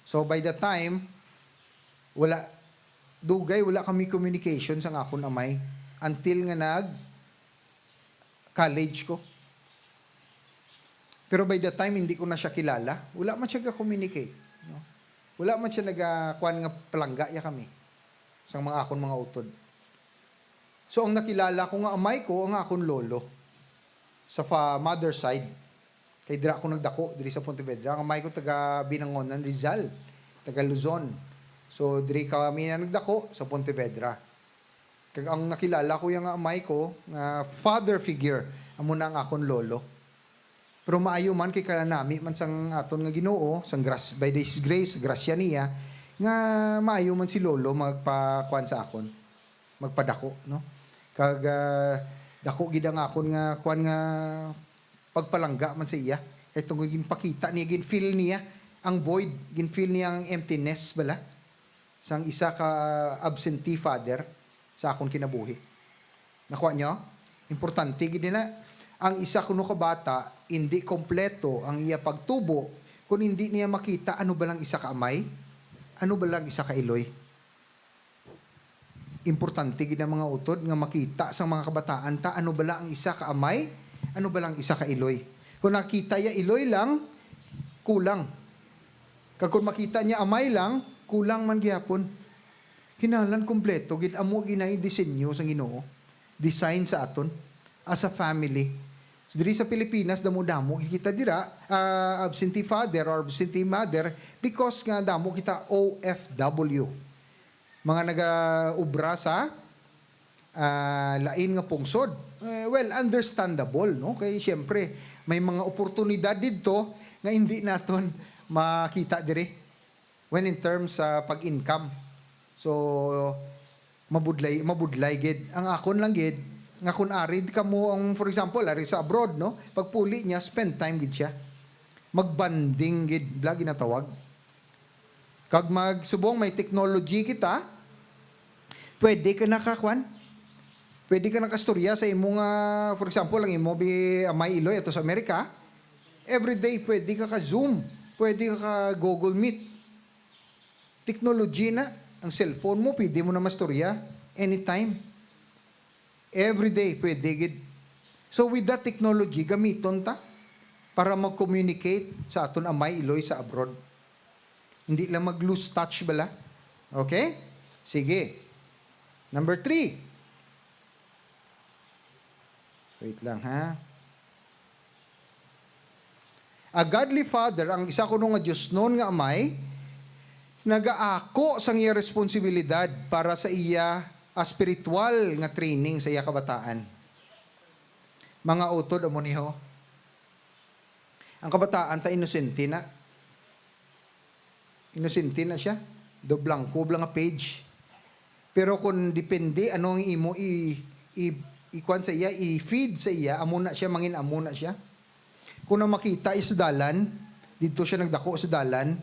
So by the time wala kami communication sa akon amay until nga college ko. Pero by the time hindi ko na siya kilala, wala man siya ga-communicate, no? Wala man siya nagakuan nga palangga ya kami sa mga akon mga utod. So ang nakilala ko nga amay ko ang akon lolo sa mother side. Kay dira ako nagdako diri sa Pontevedra. Ang amay ko taga Binangonan, Rizal, taga Luzon. So diri kami na nagdako sa Pontevedra. Kag ang nakilala ko yung amay ko nga father figure amo na ang akon lolo. Pero maayo man kay kanami man sang aton nga Ginoo, sang by His grace, grasya niya, nga maayo man si lolo magpakuan sa akon, magpadako, no? Kag dako gid ang akon nga kuan nga pagpalangga man sa iya. Kay tungod ginpakita niya, ginfeel niya ang void, ginfeel niya ang emptiness bala sang isa ka absentee father sa akon kinabuhi. Nakuha nyo? Importante gid na ang isa kuno ka bata hindi kompleto ang iya pagtubo kung hindi niya makita ano ba lang isa ka amay, ano ba lang isa ka iloy. Importante gid ang mga utod nga makita sa mga kabataan ta ano ba lang ang isa ka amay, ano ba lang isa ka iloy. Kung nakita ya iloy lang, kulang. Kung makita niya amay lang, kulang man gyapon. Kinahanglan kompleto gid amo ginay disenyo sa Ginoo. Design sa aton as a family. So, diri sa Pilipinas damo-damo kita dira absentee father or absentee mother because nga damo kita OFW. Mga naga-ubra sa lain nga pungsod. Well, understandable, no? Kay syempre may mga oportunidad didto nga hindi naton makita diri when in terms sa pag-income. So mabudlay gid. Ang akon lang gid nga kun arid ka mo ang, for example, ari sa abroad, no? Pagpuli niya, spend time gid siya. Magbanding gid, bla ginatawag. Kag magsubong may technology kita, pwede ka nakakwan. Pwede ka nakastorya sa imong, for example, ang imo Amay Iloy ato sa Amerika. Every day, pwede ka ka-Zoom. Pwede ka ka-Google Meet. Technology na. Ang cellphone mo, pwede mo na mastorya. Anytime. Every day, pwede gid. So with that technology, gamiton ta para mag-communicate sa aton Amay Iloy sa abroad. Hindi lang mag-lose touch bala. Okay? Sige. Number 3. Wait lang, ha? A godly father, ang isa ko nung nga Diyos noon nga amay, nagaako sang iya responsibilidad para sa iya spiritual nga training sa iya kabataan. Mga utod amo niho. Ang kabataan ta inosente na. Inosente na siya. Do blanco nga page. Pero kung depende anong imo ikuan sa iya, i-feed sa iya, amo na siya, mangin amo na siya. Kung na makita is dalan, dito siya nagdako sa dalan.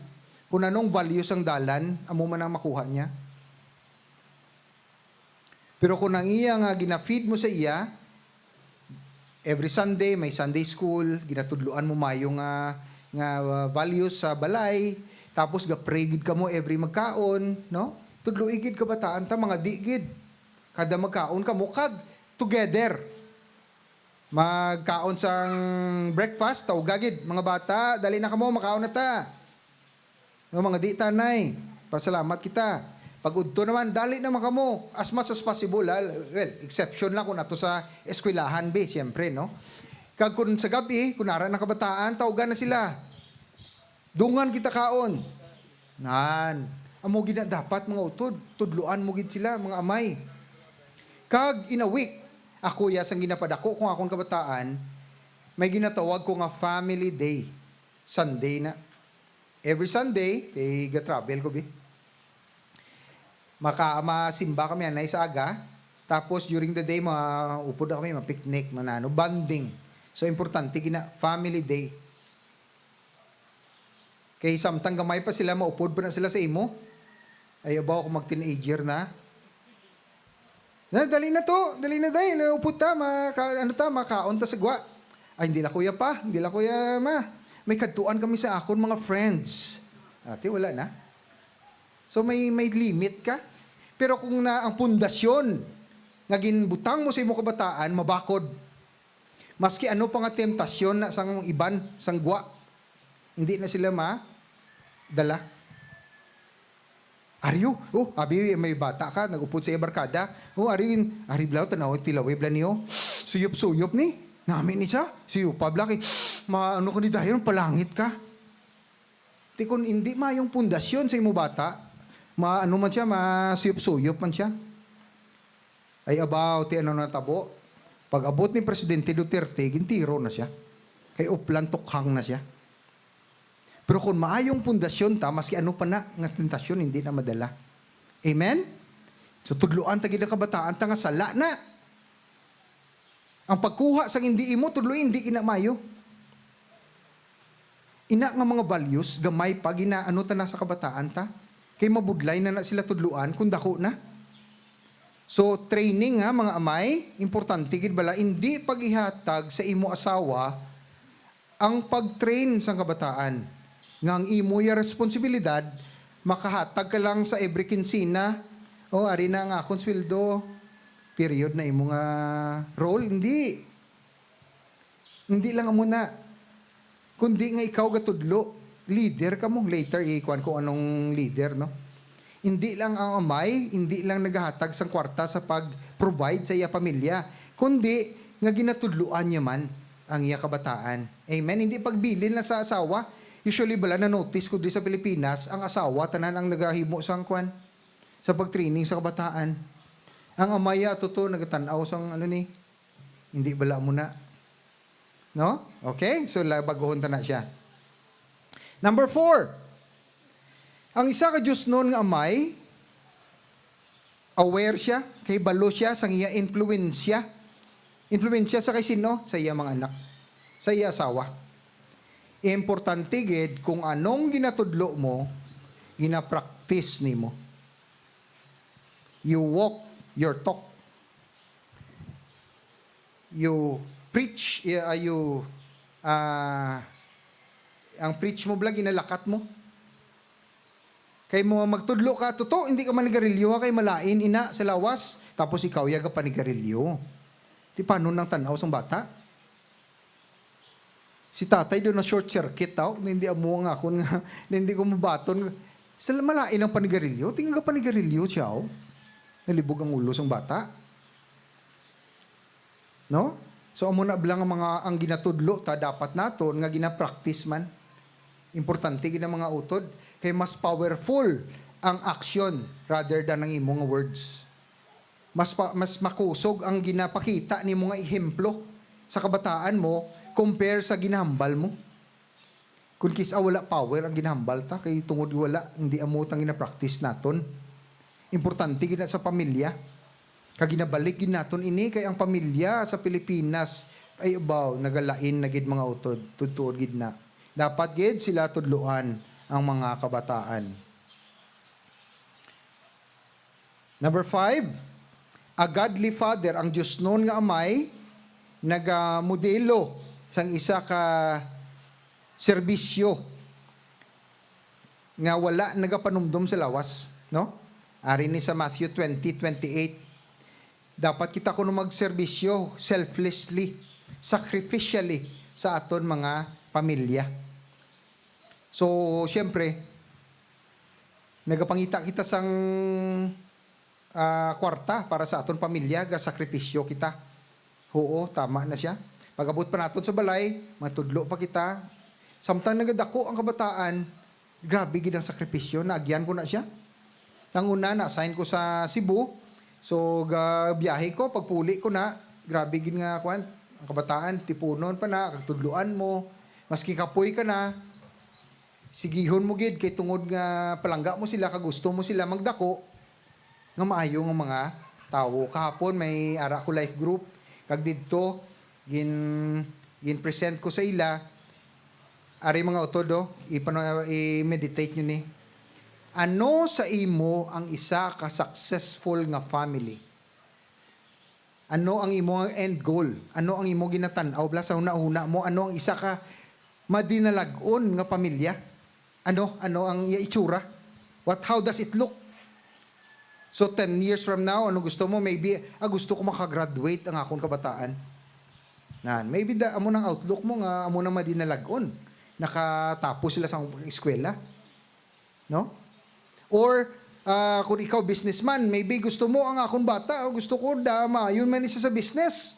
Kung anong values ang dalan, amo man ang makuha niya. Pero kung ang iya nga gina-feed mo sa iya, every Sunday may Sunday school, ginatudluan mo mayo nga values sa balay, tapos ga-pray gid ka mo every magkaon, no? Tudluigid kabataan ta mga digid. Kada magkaon ka mo kag together. Magkaon sang breakfast, tawgagid. Mga bata, dali na kamo, makaon na ta. No, mga di tanay, pasalamat kita. Pag udto naman, dali naman kamo. As much as possible, well, exception lang kung ato sa eskwelahan, be, siyempre, no? Kag kung sa gabi, kunara na kabataan, tawagan na sila. Dungan kita kaon. Nan. Amo gina dapat mga utod, tudluan mo gid sila, mga amay. Kag in a week, ako sang ginapadako kung akong kabataan, may ginatawag ko nga family day. Sunday na. Every Sunday, ga-travel ko, bi. Masimba kami anay sa aga. Tapos during the day, upod na kami, picnic, banding. So, importante, family day. Kaya samtang gamay pa sila, maupod pa na sila sa imo. Ay, abaw ako mag-teenager na. Dali na to, dali na dahil, upod ta, makaon ta sa gwa. Ay, hindi la kuya pa, hindi la kuya ma. May kadtuan kami sa akon mga friends. Ate, wala na. So, may limit ka. Pero kung na ang pundasyon, nga ginbutang mo sa imo kabataan, mabakod. Maski ano pa nga temptasyon na sang iban, sang gwa, hindi na sila dala. Ariyo, abi may bata ka, nagupod sa barkada. Ari blaw, tanaw, tilaway bla niyo. Suyop-suyop ni. Namin ni siya. Suyop pa bla, ano ka ni dahil, palangit ka. Ti kung hindi yung pundasyon sa imo bata, ano man siya, masuyop-suyop man siya. Ay abaw, ti ano natabo. Pag abot ni Presidente Duterte, gintiro na siya. Kay uplan tukhang na siya. Pero kung maayong pundasyon ta, maski ano pa na, nga tentasyon, hindi na madala. Amen? So, tudluan ta gid kabataan ta nga sala na. Ang pagkuha sa hindi imo, tudluin, hindi inamayo. Ina nga mga values, gamay pa, ginaano ta na sa kabataan ta. Kay mabudlay na sila tudluan, kung dako na. So, training mga amay, importante gid bala, hindi pag-ihatag sa imo asawa ang pag-train sa kabataan. Nga ang imo ya responsibilidad, makahatag ka lang sa every kinsina, ari na nga akong sweldo, period na imo nga role. Hindi. Hindi lang amo na. Kundi nga ikaw gatudlo, leader ka mo. Later, ikuan ko anong leader, no? Hindi lang ang amay, hindi lang naghahatag sang kwarta sa pag-provide sa iya pamilya, kundi nga ginatudluan niya man ang iya kabataan. Amen? Hindi pagbilin na sa asawa. Usually bala na notice ko din sa Pilipinas, ang asawa tanan ang nagahimo sang kwan sa pag-training sa kabataan. Ang amaya totoo nagatanaw sang hindi bala mo na. No? Okay? So baguhon ta na siya. Number 4. Ang isa ka Diyos noon nga amay, aware siya, kay balo siya sang iya influensya Impluwensya sa kay sino? Sa iya mga anak. Sa iya asawa. Importante gid kung anong ginatudlo mo, gina-practice nimo. You walk your talk. You preach, ang preach mo blag, inalakat mo. Kay mo magtudlo ka, totoo, hindi ka manigarilyo, kay malain, ina, sa lawas, tapos ikaw, yaga panigarilyo. Di paano nang tanaw sa bata? Si tatay doon na short circuit tao, na hindi amo nga ako, na hindi ko mabaton. Sa malain ang panigarilyo, tingin ka panigarilyo siya, nalibog ang ulo sa bata. No? So, amo na bilang ang ginatudlo, ta dapat naton, nga gina-practice man. Importante gina mga utod. Kaya mas powerful ang action rather than ang imong words. Mas makusog ang ginapakita ni mga ehemplo sa kabataan mo compare sa ginahambal mo. Kung kisa wala power ang ginahambal ta, kay tungod wala, hindi amutang gina-practice naton. Importante gina sa pamilya. Kaginabalik gid naton ini kay ang pamilya sa Pilipinas ay ubaw nagalain na gid mga utod, tutuod gid na. Dapat gid sila tudluan ang mga kabataan. Number 5, a godly father, ang Diyos noon nga amay, nagamodelo sang isa ka serbisyo nga wala nagapanumdum sa lawas. No? Ari ni sa Matthew 20:28. Dapat kita kuno magserbisyo selflessly, sacrificially sa aton mga pamilya. So, siyempre, nagapangita kita sang kwarta para sa aton pamilya, sakripisyo kita. Oo, tama na siya. Pag-abot pa naton sa balay, matudlo pa kita. Samtang nagadako ang kabataan, grabe gid ang sakripisyo, naagyan ko na siya. Ang una, na-assign ko sa Cebu. So, biyahe ko, pagpuli ko na, grabe gid nga kwan, ang kabataan, tipunon pa na, kagtudluan mo, maski kapoy ka na, sigihon mo gid kay tungod nga palangga mo sila, kagusto mo sila magdako, nga maayo nga mga tawo. Kahapon may ara ko life group, kag didto gin present ko sa ila, ari mga utodo, i-meditate nyo ni. Ano sa imo ang isa ka successful nga family? Ano ang imo end goal? Ano ang imo ginatan-aw bla sa una-una mo? Ano ang isa ka madinalag-on nga pamilya? Ano ang itsura? How does it look? So 10 years from now, ano gusto mo? Maybe gusto ko makagraduate ang akong kabataan. Maybe amo nang outlook mo nga amo nang madinalag-on. Nakatapos sila sa eskwela. No? Or kung ikaw businessman, maybe gusto mo ang akong bata, o gusto ko yun man isa sa business.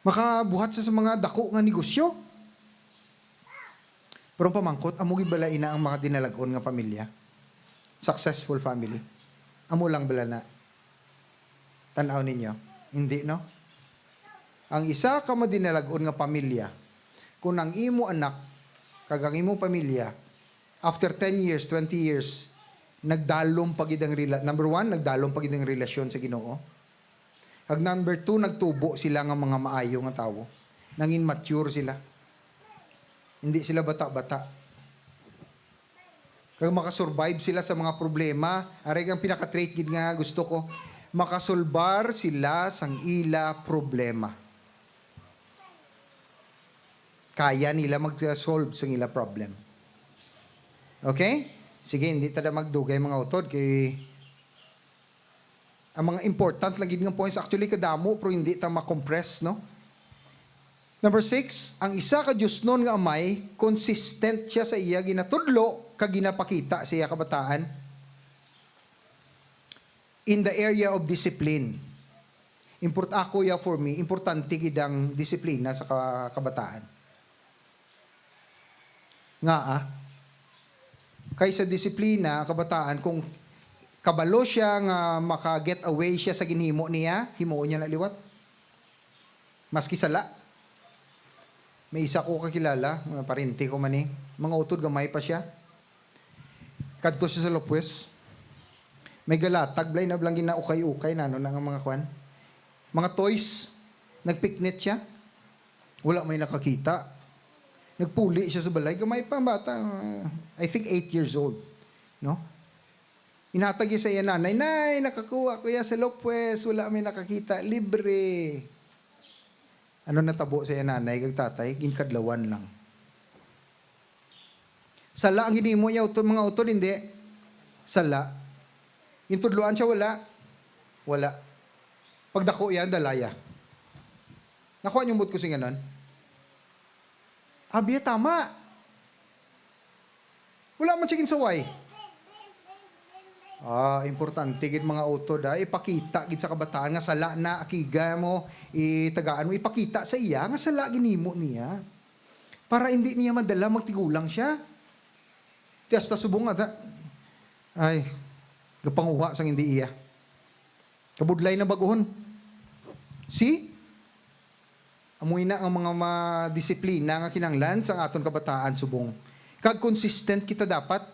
Makabuhat sa mga dako nga negosyo. Pero pamangkot, amo gibala ina ang mga dinalagon nga pamilya. Successful family. Amo lang bala na. Tanaw ninyo. Hindi, no? Ang isa ka madinalagon nga pamilya, kung ang imo anak, kag ang imo pamilya, after 10 years, 20 years, nagdalom pagidang number 1, nagdalom pagidang relasyon sa Ginoo. Kag number 2, nagtubo sila nga mga maayo nga tawo. Nangin mature sila. Hindi sila bata-bata. Kag makasurvive sila sa mga problema, aray ang pinaka-trait gid nga gusto ko, makasolbar sila sang ila problema. Kaya nila mag-solve sang ila problem. Okay? Sige, hindi tada magdugay mga utod kay ang mga important lagi nga points actually kadamo pero hindi ta ma-compress, no? Number 6, ang isa ka Diyos nun nga amay, consistent siya sa iya ginatudlo kag ginapakita sa iya kabataan in the area of discipline. For me, importante gidang disiplina sa kabataan. Nga kaysa disiplina, kabataan, kung kabalo siya nga maka-get away siya sa ginhimo niya, himuon niya na liwat. Maski sala. May isa ko kakilala, mga parinti ko man mga utod gamay pa siya. Kadto siya sa Lopwes. May galatag, blay na blang ginaukay-ukay na nga mga kwan. Mga toys. Nagpiknit siya. Wala may nakakita. Nagpuli siya sa balay. Gamay pa ang bata. I think 8 years old. No? Inatag niya sa iya nanay, Nay, nakakuha ko yan sa Lopez. Wala may nakakita. Libre. Ano natabo sa iya nanay, kag tatay? Ginkadlawan lang. Sala ang ginimo niya, mga utol, hindi. Sala. Intudluan siya, wala. Wala. Pagdako yan, dalaya. Nakuha niyo mood ko sing ganon? Abiya, tama. Wala man siya ginsaway. Importante gid mga utod ipakita gid sa kabataan nga sala na akiga mo, itagaan mo, ipakita sa iya nga sala ginimo niya. Para hindi niya madala magtigulang siya. Tias ta subong ata. Ay, gapanguha sang hindi iya. Kabudlay na baguhon. See? Amoy na ang mga disiplina nga kinanglan sa aton kabataan subong. Kag consistent kita dapat.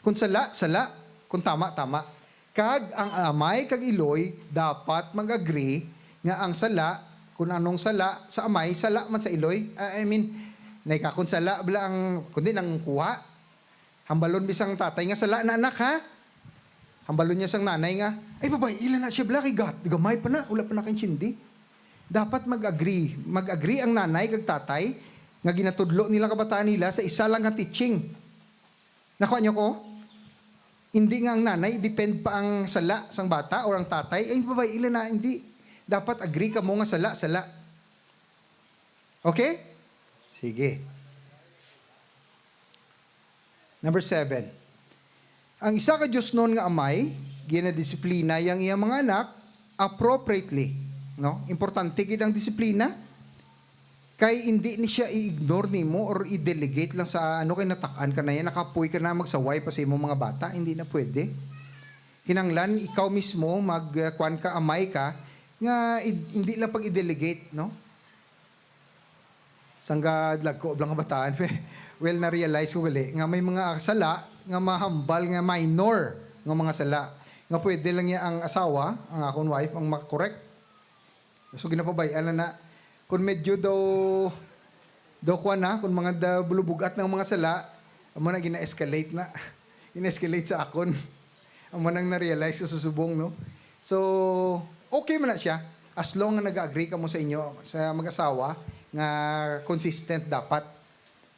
Kung sala, sala. Kung tama, tama. Kag ang amay kag iloy dapat mag-agree nga ang sala, kung anong sala sa amay, sala man sa iloy. Kung sala bala ang kundi nang kuha. Hambalon bisang tatay nga sala na anak ha. Hambalon niya sang nanay nga, ay babay, ilan na siya bala kay gamay pa na, wala pa na kay sindi. Dapat mag-agree. Mag-agree ang nanay kag tatay nga ginatudlo nila kabataan nila sa isa lang nga teaching. Nakuha niyo ko? Hindi nga ang nanay, depend pa ang sala sang bata o ang tatay. Ay, babay, ilan na, hindi. Dapat agree ka mo nga sala. Okay? Sige. Number 7. Ang isa ka Diyos noon nga amay, ginadisiplina yang iyang mga anak appropriately. No? Importante gid ang disiplina. Kay hindi ni siya i-ignore nimo or i-delegate lang sa kay natakan ka na yan, nakapoy ka na magsaway pa sa imong mga bata, hindi na pwede. Kinanglan ikaw mismo magkuan ka, amay ka nga hindi lang pag i-delegate, no? Sangga lagko blang kabataan. Well, na-realize ko gali nga may mga sala nga mahambal nga minor nga mga sala nga pwede lang niya ang asawa, ang akong wife ang makorek. So ginapabayaan na kung medyo daw kuha na, kung mga bulubugat ng mga sala, amo na gina-escalate na. Gina-escalate sa akon. Amo nang na-realize sa susubong, no? So, okay man na siya. As long na nag-agree ka mo sa inyo, sa mag-asawa, nga consistent dapat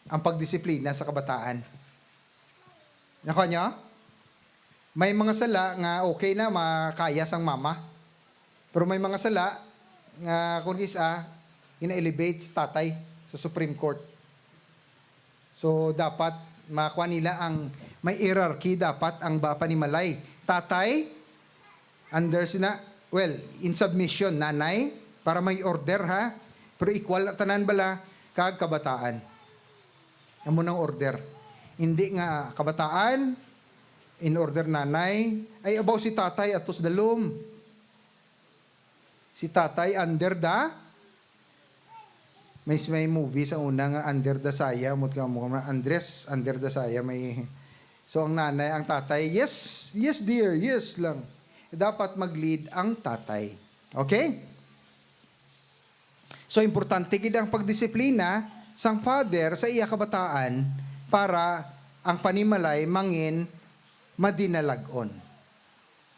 ang pagdisiplina sa kabataan. Nakuha niyo? May mga sala nga okay na, makaya sang mama. Pero may mga sala nga kung ina-elevate tatay sa Supreme Court. So, dapat makuha nila ang may hierarchy dapat ang panimalay. Tatay, under in submission, nanay, para may order ha. Pero equal tanan bala, kag kabataan. Amo nang order. Hindi nga kabataan, in order nanay, ay abaw si tatay atos dalom. Si tatay under may movie sa una nga Under the Saya, Andres Under the Saya may. So ang nanay, ang tatay, yes dear, yes lang. Dapat mag-lead ang tatay. Okay? So importante gid ang pagdisiplina sang father sa iya kabataan para ang panimalay mangin madinalagon.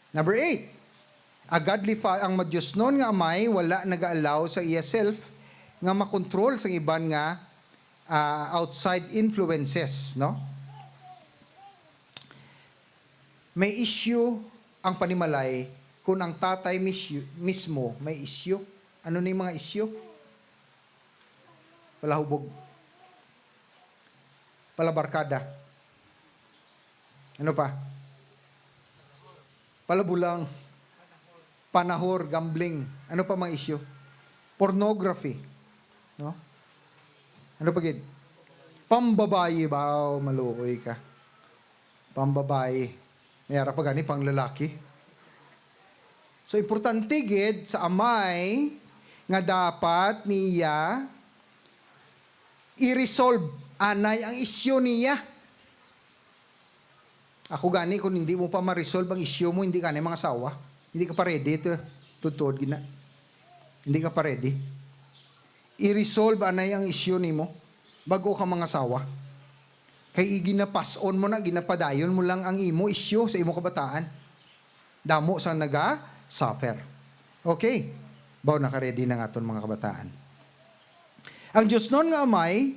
Number 8. A godly ang Diyos noon nga amay wala nag-allow sa iya self nga makontrol sa iban nga outside influences, no? May issue ang panimalay kung ang tatay mismo may issue. Ano na yung mga issue? Palahubog. Palabarkada. Ano pa? Palabulang. Panahor, gambling. Ano pa mga issue? Pornography. No? Ano pa gid? Pambabayi ba? Maluoy ka. Pambabayi. Mayara pa gani pang lalaki. So, importante gid sa amay nga dapat niya i-resolve anay ang isyu niya. Ako gani, kung hindi mo pa ma-resolve ang isyu mo, hindi ka na mga asawa. Hindi ka pa ready ito. Tutod gina. Hindi ka pa ready. i-resolve anay ang isyu nimo bago ka mga sawa. Kay ginapass on mo na, ginapadayon mo lang ang imo isyu sa imo kabataan. Damo sa naga-suffer. Okay. Baw naka-ready na nga aton mga kabataan. Ang Diyos nun nga amay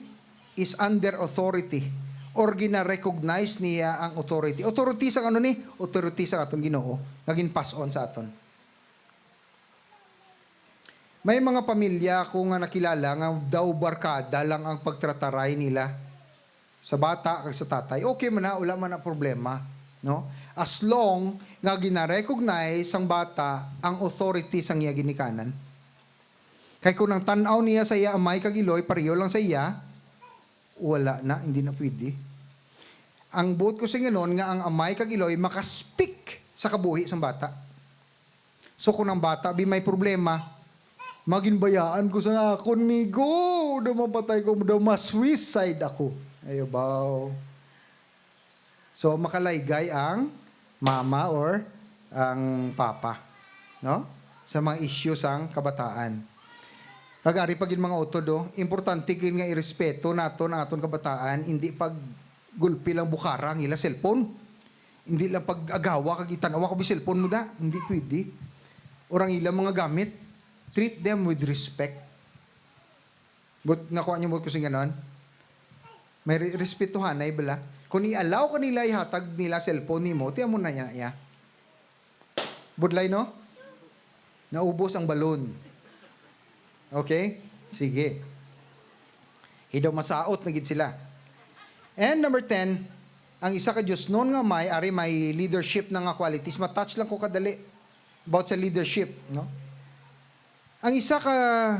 is under authority or gina-recognize niya ang authority. Authority sa ano ni? Authority sa aton Ginoo. Naging pass on sa aton. May mga pamilya ko nga nakilala nga daw barkada lang ang pagtrataray nila sa bata kag sa tatay. Okay man na, wala man na problema, no? As long nga gina-recognize ang bata ang authority sang iya ginikanan. Kay kung nang tanaw niya sa iya amay kag iloy pareho lang sa iya, wala na, hindi na pwede. Ang buot ko sa ngayon nga ang amay kag iloy makaspeak sa kabuhi sang bata. So kung ang bata may problema, maginbayaan ko sa akon migo, daw mapatay ko, daw ma-suicide ako. Ayo baw. So makalaygay ang mama or ang papa, no? Sa mga issues ang kabataan. Pag-ari pagin mga utodo, importante kin nga irespeto naton ang aton kabataan, hindi pag gulpi lang bukara ang ila cellphone. Hindi lang pag-agawa kag itanawa ko bi cellphone mo da, hindi pwede. Orang ila mga gamit, treat them with respect. But nakuha niyo mo ko sing ganon? May respetuhan na ibala. Kung i-allow ka nila ihatag nila cellphone ni mo, tiyan mo na ya. Budlay no? Naubos ang balon. Okay? Sige. Hidaw masaot na gid sila. And number 10, ang isa ka Diyos noon nga may leadership na nga qualities. Matouch lang ko kadali about sa leadership, no? Ang isa ka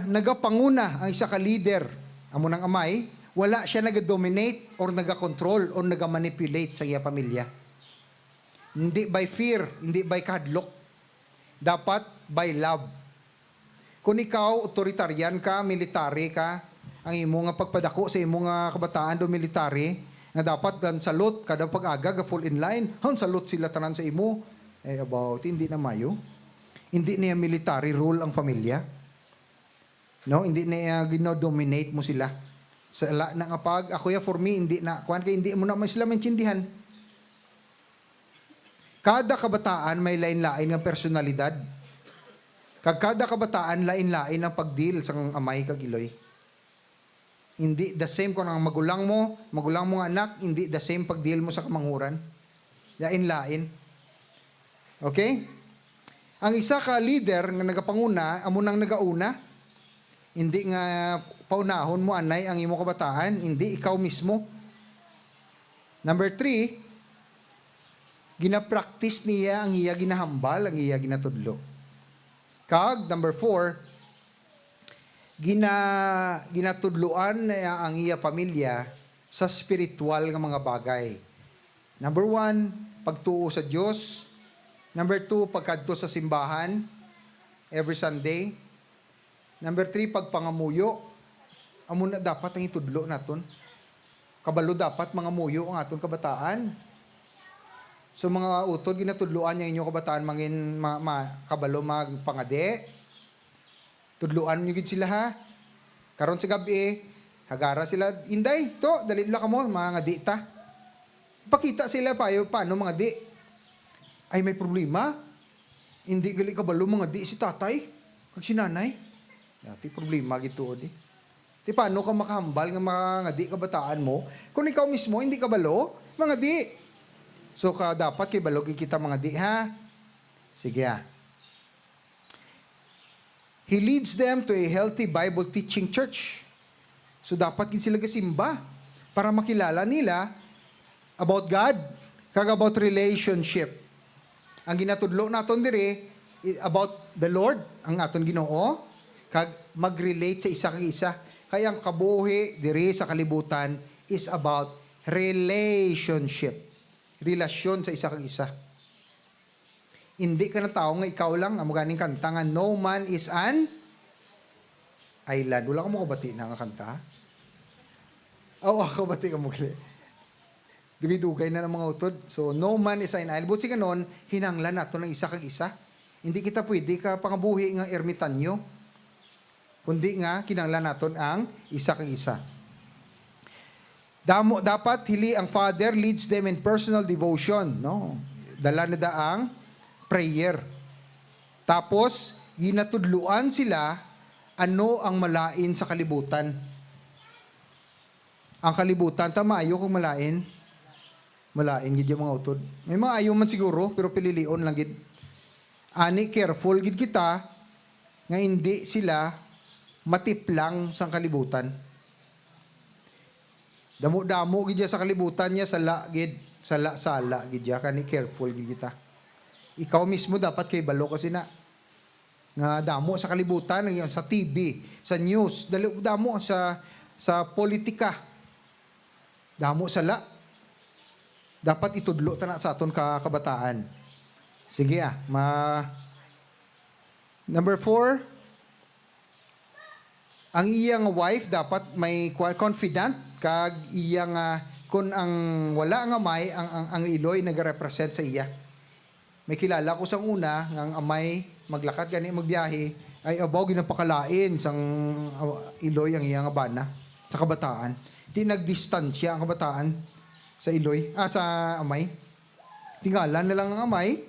nagapanguna, ang isa ka leader, amo nang amay, wala siya nag-dominate or nag-control or nag-manipulate sa iya pamilya. Hindi by fear, hindi by kadlok. Dapat by love. Kung ikaw, authoritarian ka, military ka, ang imo nga pagpadako sa imo nga kabataan do military, nga dapat salute kada pag-aga, full in line, salute sila tanan sa imo. About, hindi na mayo. Hindi niya military rule ang pamilya. No, hindi niya gino-dominate mo sila. Sa na nga pag ako ya for me hindi na kuan kay hindi mo na sila maintindihan. Kada kabataan may lain-lain nga personalidad. Kag kada kabataan lain-lain ang pagdeal sa amay kag iloy. Hindi the same kung ang magulang mo nga anak, hindi the same pagdeal mo sa kamanghuran. Lain-lain. Okay? Ang isa ka leader nga nagapanguna, amo nang nagauna. Hindi nga paunahon mo anay ang imo kabataan, hindi ikaw mismo. Number 3, gina-practice niya ang iya ginahambal, ang iya ginatudlo. Kag number 4, ginatudluan niya ang iya pamilya sa spiritual nga mga bagay. Number 1, pagtuo sa Dios. Number 2, pagkadto sa simbahan every Sunday. Number 3, pagpangamuyo. Amo na dapat ang itudlo naton. Kabalo dapat mga muyo ang aton kabataan. So mga utod ginatudloan niya inyo kabataan mangin kabalo magpangade. Tudloan niyo gid sila ha. Karon sa gabi hagara sila inday to dali la kamo mga ngadi ta. Pakita sila paano mga di. Ay may problema. Hindi gali kabalo mga di si tatay kag si nanay. Yati problema gito di. Ti paano ka makahambal nga mga di kabataan mo kung ikaw mismo hindi kabalo mga di. So dapat kay balog kita mga di ha. Sige ha. He leads them to a healthy Bible teaching church. So dapat gid sila kasimba para makilala nila about God kag about relationship. Ang ginatudlo naton dire about the Lord, ang aton Ginoo, kag mag-relate sa isa kag isa. Kaya ang kabuhi dire sa kalibutan is about relationship. Relasyon sa isa kag isa. Hindi ka na tao nga ikaw lang, amo ganing kanta nga no man is an island. Wala ka mo kabati na nga kanta. Oo, kabati ka mo kli. Dugay-dugay na ng mga utod. So, no man is an island. Buti ka nun, hinanglan nato ng isa kag isa. Hindi kita pwede ka pangabuhi nga ermitanyo. kundi nga kinahanglan naton ang isa kang isa. Dapat hili ang father leads them in personal devotion, no? Dala na daang prayer. Tapos ginatudluan sila ano ang malain sa kalibutan. Ang kalibutan tama ayo kung malain. Malain gid yung mga utod. May mga ayaw man siguro pero pililion lang gid. Ani careful gid kita nga hindi sila matiplang sa kalibutan. Damo-damo gid sa kalibutan niya sala gid, sala gid ya kani careful gid kita. Ikaw mismo dapat kay balo kasi na nga damo sa kalibutan sa TV, sa news, damo sa politika. Damo sala. Dapat itudlo ta na sa aton kabataan. Sige Number 4, ang iyang wife dapat may confident kag iyang kun ang wala nga amay ang iloy nagarepresent sa iya. May kilala ko sang una nga ang amay maglakad gani magbiyahe ay abaw ginapakalain sang iloy ang iyang bana sa kabataan. Di nagdistansya ang kabataan sa iloy sa amay. Tingalan na lang ang amay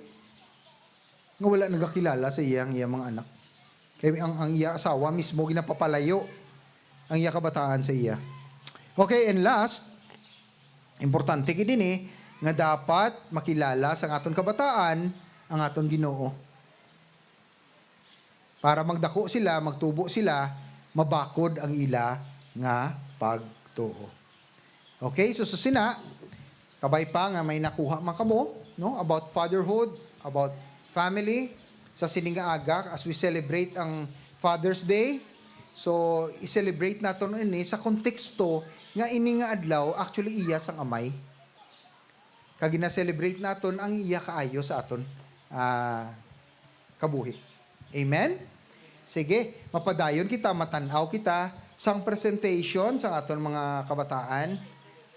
nga wala nagakilala sa iyang mga anak. Kaya ang iya asawa mismo ginapapalayo ang iya kabataan sa iya. Okay, and last, importante gid dinhi nga dapat makilala sa aton kabataan ang aton Ginoo. Para magdako sila, magtubo sila, mabakod ang ila nga pagtuo. Okay, so susina, kabay pa nga may nakuha man kamo, no, about fatherhood, about family, sa sininga aga as we celebrate ang Father's Day. So, i-celebrate naton ini sa konteksto nga ini nga adlaw actually iya sang amay. Kag gina-celebrate naton ang iya kaayo sa aton kabuhi. Amen? Sige, mapadayon kita, matanaw kita sang presentation sa aton mga kabataan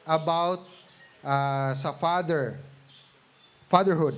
about sa fatherhood.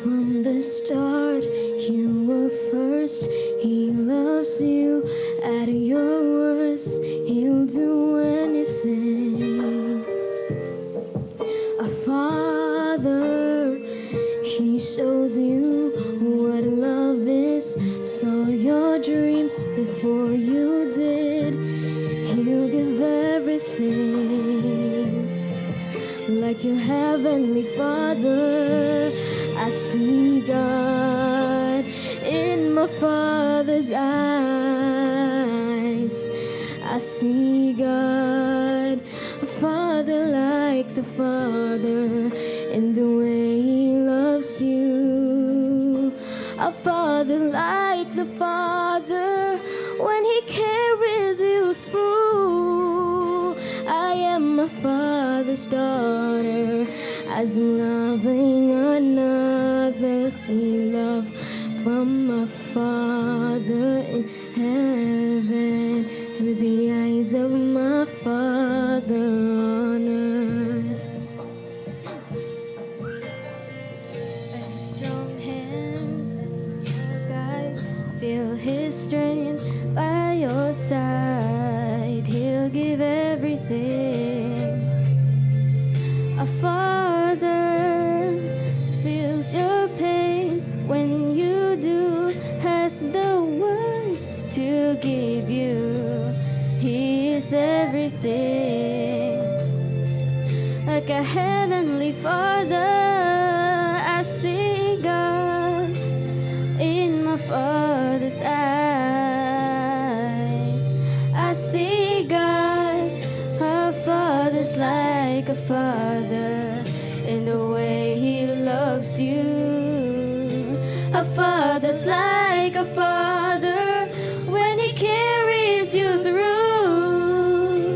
From the start, you were first. He loves you at your worst. He'll do anything. A father, he shows you what love is. Saw your dreams before you did. He'll give everything. Like your heavenly Father, I see God in my Father's eyes. I see God, a Father like the Father, in the way He loves you. A Father like the Father, when He carries you through. I am my Father's daughter, as loving another. See love from my Father in heaven through the eyes of my Father on earth. A strong hand, guide, feel His strength by your side. He'll give everything. A father feels your pain when you do, has the words to give you. He is everything. Like a heavenly father, I see God in my Father's eyes. I see God, our Father's like a father in the way He loves you. Our Father's like a father when He carries you through.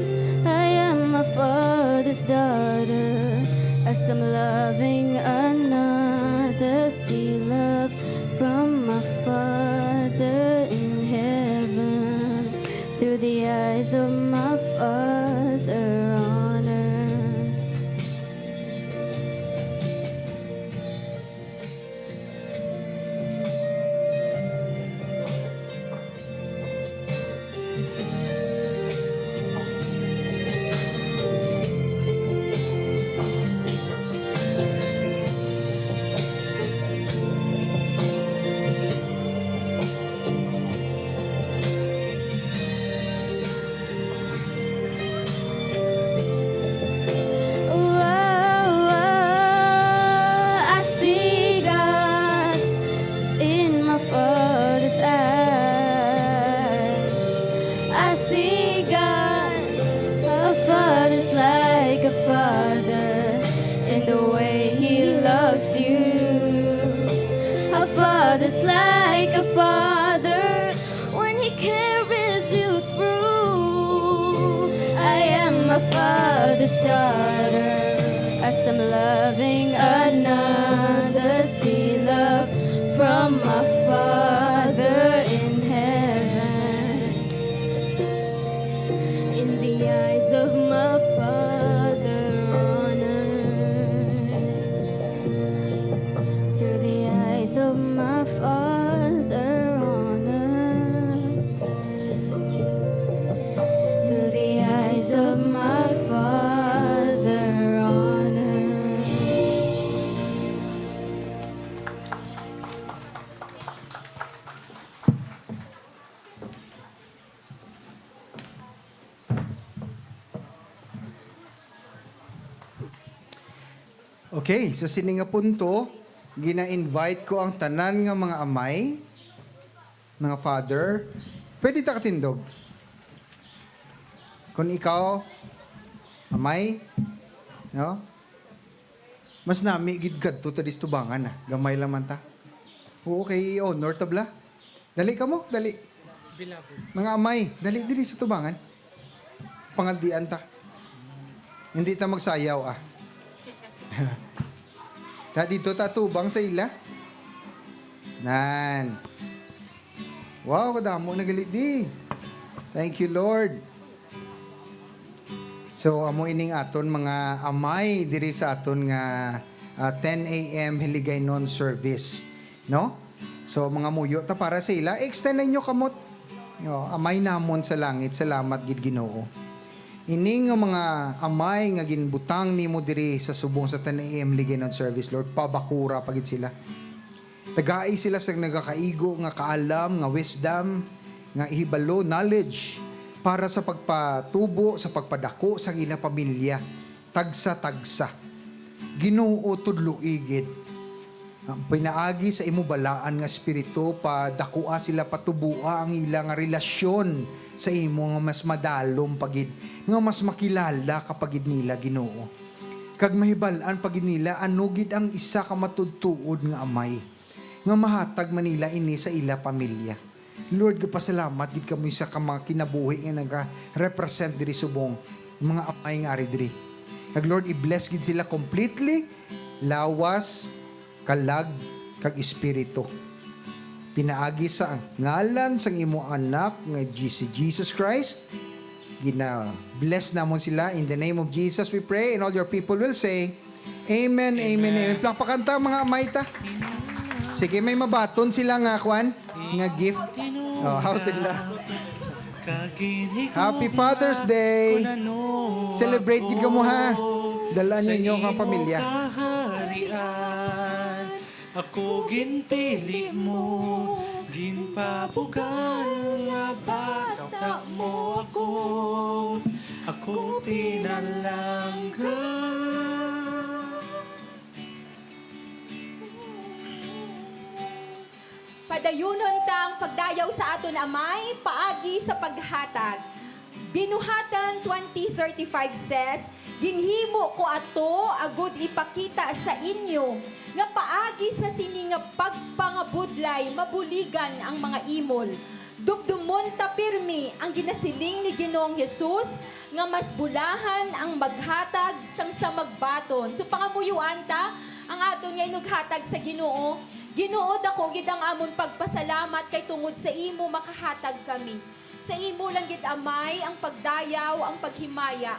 I am my Father's daughter as I'm loving another. See love from my Father in heaven through the eyes of my Father on earth. I see God in my Father's eyes. I see God, our Father's like a father in the way He loves you. Our Father's like a father when He carries you through. I am my Father's daughter as I'm loving another. See love from my Father in heaven in the eyes of my Father on earth through the eyes of my Father on earth through the eyes of my Father on earth. Okay, sa sini nga punto, gina-invite ko ang tanan nga mga amay, mga father. Pwede ta katindog. Kung ikaw, amay, no? Mas nami gid kadto ta dis tubangan na. Gamay lang man ta. Oo, kay honor tabla. Dali ka mo, dali. Mga amay, dali diri sa tubangan. Pangandian ta. Hindi ta magsayaw ah. Ta dito ta tubang sa ila. Nan. Wow, kadamo nagali di. Thank you, Lord. So, amo ining aton mga amay diri sa aton nga 10 a.m. Hiligaynon service. No? So, mga muyo ta para sa ila. Extend na inyo kamot. No, amay namon sa langit. Salamat, gid Ginoo. Ining nga mga amay nga ginbutang nimo diri sa subong sa 10 a.m. Hiligaynon service, Lord, pabakura pagid sila. Tagai sila sa nagakaigo nga kaalam, nga wisdom, nga ihibalo, knowledge para sa pagpatubo, sa pagpadako sa ila pamilya, tagsa-tagsa. Ginoo tudluigid. Ang pinaagi sa imubalaan nga espiritu, padakua sila, patubua ang ilang relasyon sa imo nga mas madalom pagid, nga mas makilala kapagid nila Ginoo. Kag mahibalaan pagid nila ano gid ang isa ka matudtuod nga amay nga mahatag manila ini sa ila pamilya. Lord, kapasalamat gid kamo sa ka mga kinabuhi nga naga-represent diri subong mga amay nga ari diri. Kag Lord, i-bless gid sila completely, lawas, kalag, kag espiritu. pinaagi sa ngalan sang imo anak nga si Jesus Christ. Bless namon sila in the name of Jesus we pray, and all your people will say amen, amen, amen. Plakpakanta mga Amayta. Sige, may mabaton sila nga kwan nga gift. Oh, how sila? Happy Father's Day. Celebrate gid kamo ha. Dala ninyo kang pamilya. Ako ginpili mo, ginpabugal nga bata mo ako. Ako pinalangga. Padayunon tang pagdayaw sa aton amay, paagi sa paghatag. Binuhatan 20:35 says, ginhimo ko ato agud ipakita sa inyo nga paagi sa sini nga pagpangabudlay mabuligan ang mga imol. Dubdumon ta pirmi ang ginasiling ni Ginoong Hesus nga mas bulahan ang maghatag sang sa magbaton. So pangamuyuan ta ang aton nga inughatag sa Ginoo. Ginoo dako gid ang amon pagpasalamat kay tungod sa imo makahatag kami. Sa imo lang gid amay ang pagdayaw, ang paghimaya.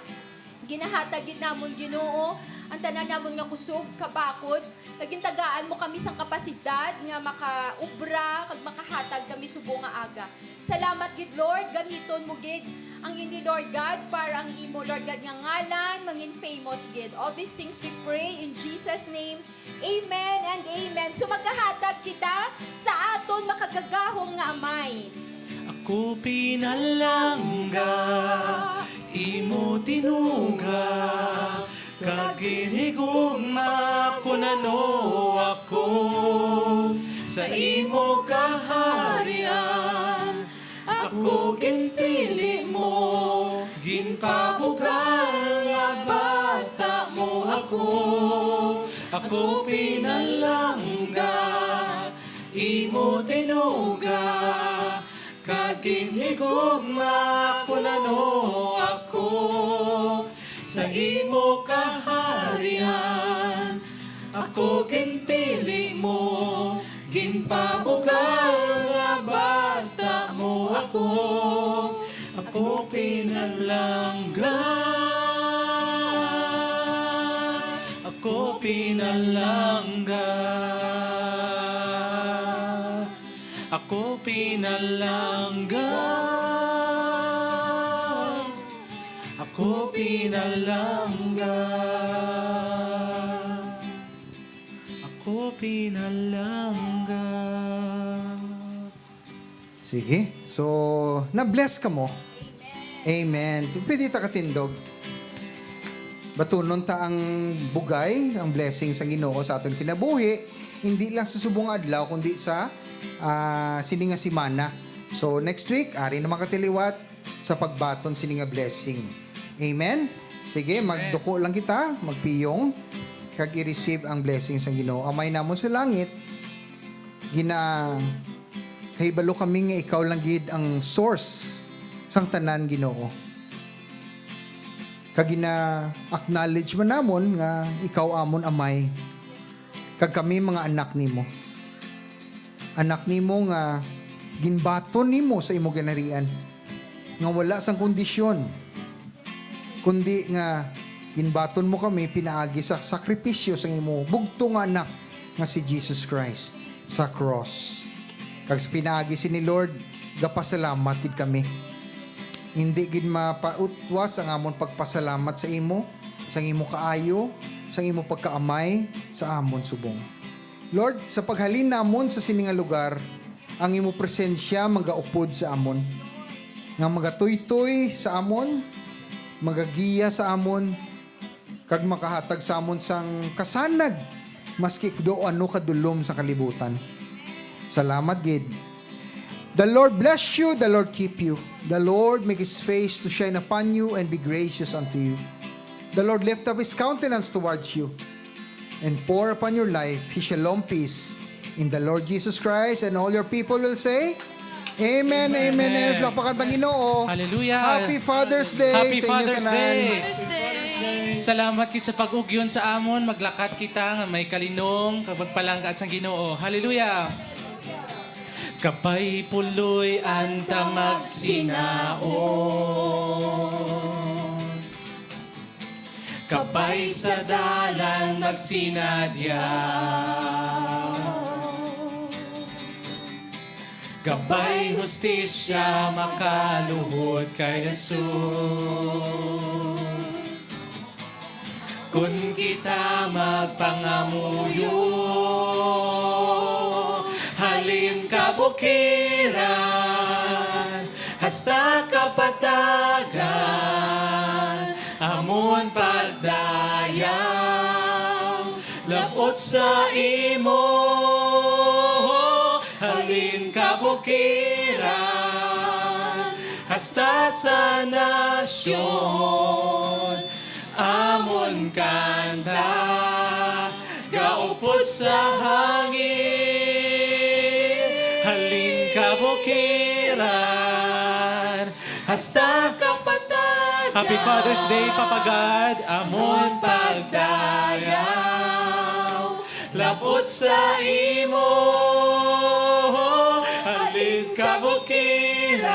Ginahatag gid namon Ginoo ang tanan namon nga kusog kabakod. Kagintagaan mo kami sang kapasidad nga makaubra kag makahatag kami subong nga aga. Salamat gid Lord, gamiton mo gid ang hindi Lord God para ang imo Lord God nga ngalan mangin famous gid. All these things we pray in Jesus name. Amen and amen. So magkahatag kita sa aton makagagahong nga amay. Ako pinalangga, imo tinuga, kaginhigugma kunano ako sa imo kaharian. Ako ginpili mo, ginpabugal nga bata mo ako. Ako pinalangga, imo tinuga, kaginhigugma kunano ako sa imo kaharian. Ako ginpili mo, ginpabugal nga bata mo ako. Ako pinalangga, ako pinalangga, ako pinalangga, ako pinalangga, ako pinalangga. Sige. So, na-bless ka mo. Amen. Pwede ta katindog. Batunon ta ang bugay, ang blessing sa Ginoo sa aton kinabuhi, hindi lang sa subong adlaw kundi sa sininga simana. So next week ari na makatiliwat sa pagbaton sininga blessing. Amen. Sige, magduko lang kita, magpiyong kag i-receive ang blessing sa Ginoo. Amay namon sa langit, kahibalo kami nga ikaw lang gid ang source sang tanan Ginoo. Kag acknowledge man namon nga ikaw amon amay. Kag kami mga anak nimo. Anak nimo nga ginbaton nimo sa imo ginharian. Nga wala sang kondisyon. Kundi nga ginbaton mo kami pinaagi sa sakripisyo sa imo bugtong anak nga si Jesus Christ sa cross. Kag sa pinaagi ni Lord, gapasalamat gid kami. Hindi gid mapautwas ang amon pagpasalamat sa imo, sa imo kaayo, sa imo pagkaamay sa amon subong. Lord, sa paghalin namon sa sininga lugar, ang imo presensya magaupod sa amon. Nga magatoy-toy sa amon, magagiya sa amon, kag makahatag sa amon sang kasanag, maski do ano kadulom sa kalibutan. Salamat gid. The Lord bless you, the Lord keep you. The Lord make His face to shine upon you and be gracious unto you. The Lord lift up His countenance towards you and pour upon your life His shalom peace. In the Lord Jesus Christ, and all your people will say, Amen, amen, amen. Plakpakantang Ginoo. Hallelujah. Happy Father's Day Happy sa inyo Father's tanan. Day. Salamat kit sa pag-ugyon sa amon, maglakat kita nga may kalinong, kapagpalangga sa Ginoo. Hallelujah. Kapay puloy anta magsinaon. Kapay sa dalan magsinadya. Gabay hustisya makaluhod kay Jesus. Kung kita magpangamuyo, halin kabukiran, hasta kapatagan, amon pagdayaw, labot sa imo, halin kabukiran, hasta sa nasyon, amon kanta, gaupos sa hangin, halin kabukiran, hasta kapatag. Happy Father's Day, Papa God. Amon pagdayaw, labot sa imo, halin kabukiran,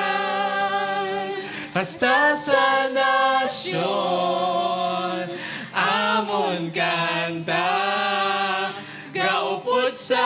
hasta sa nasyon, amon kanta, gaupot sa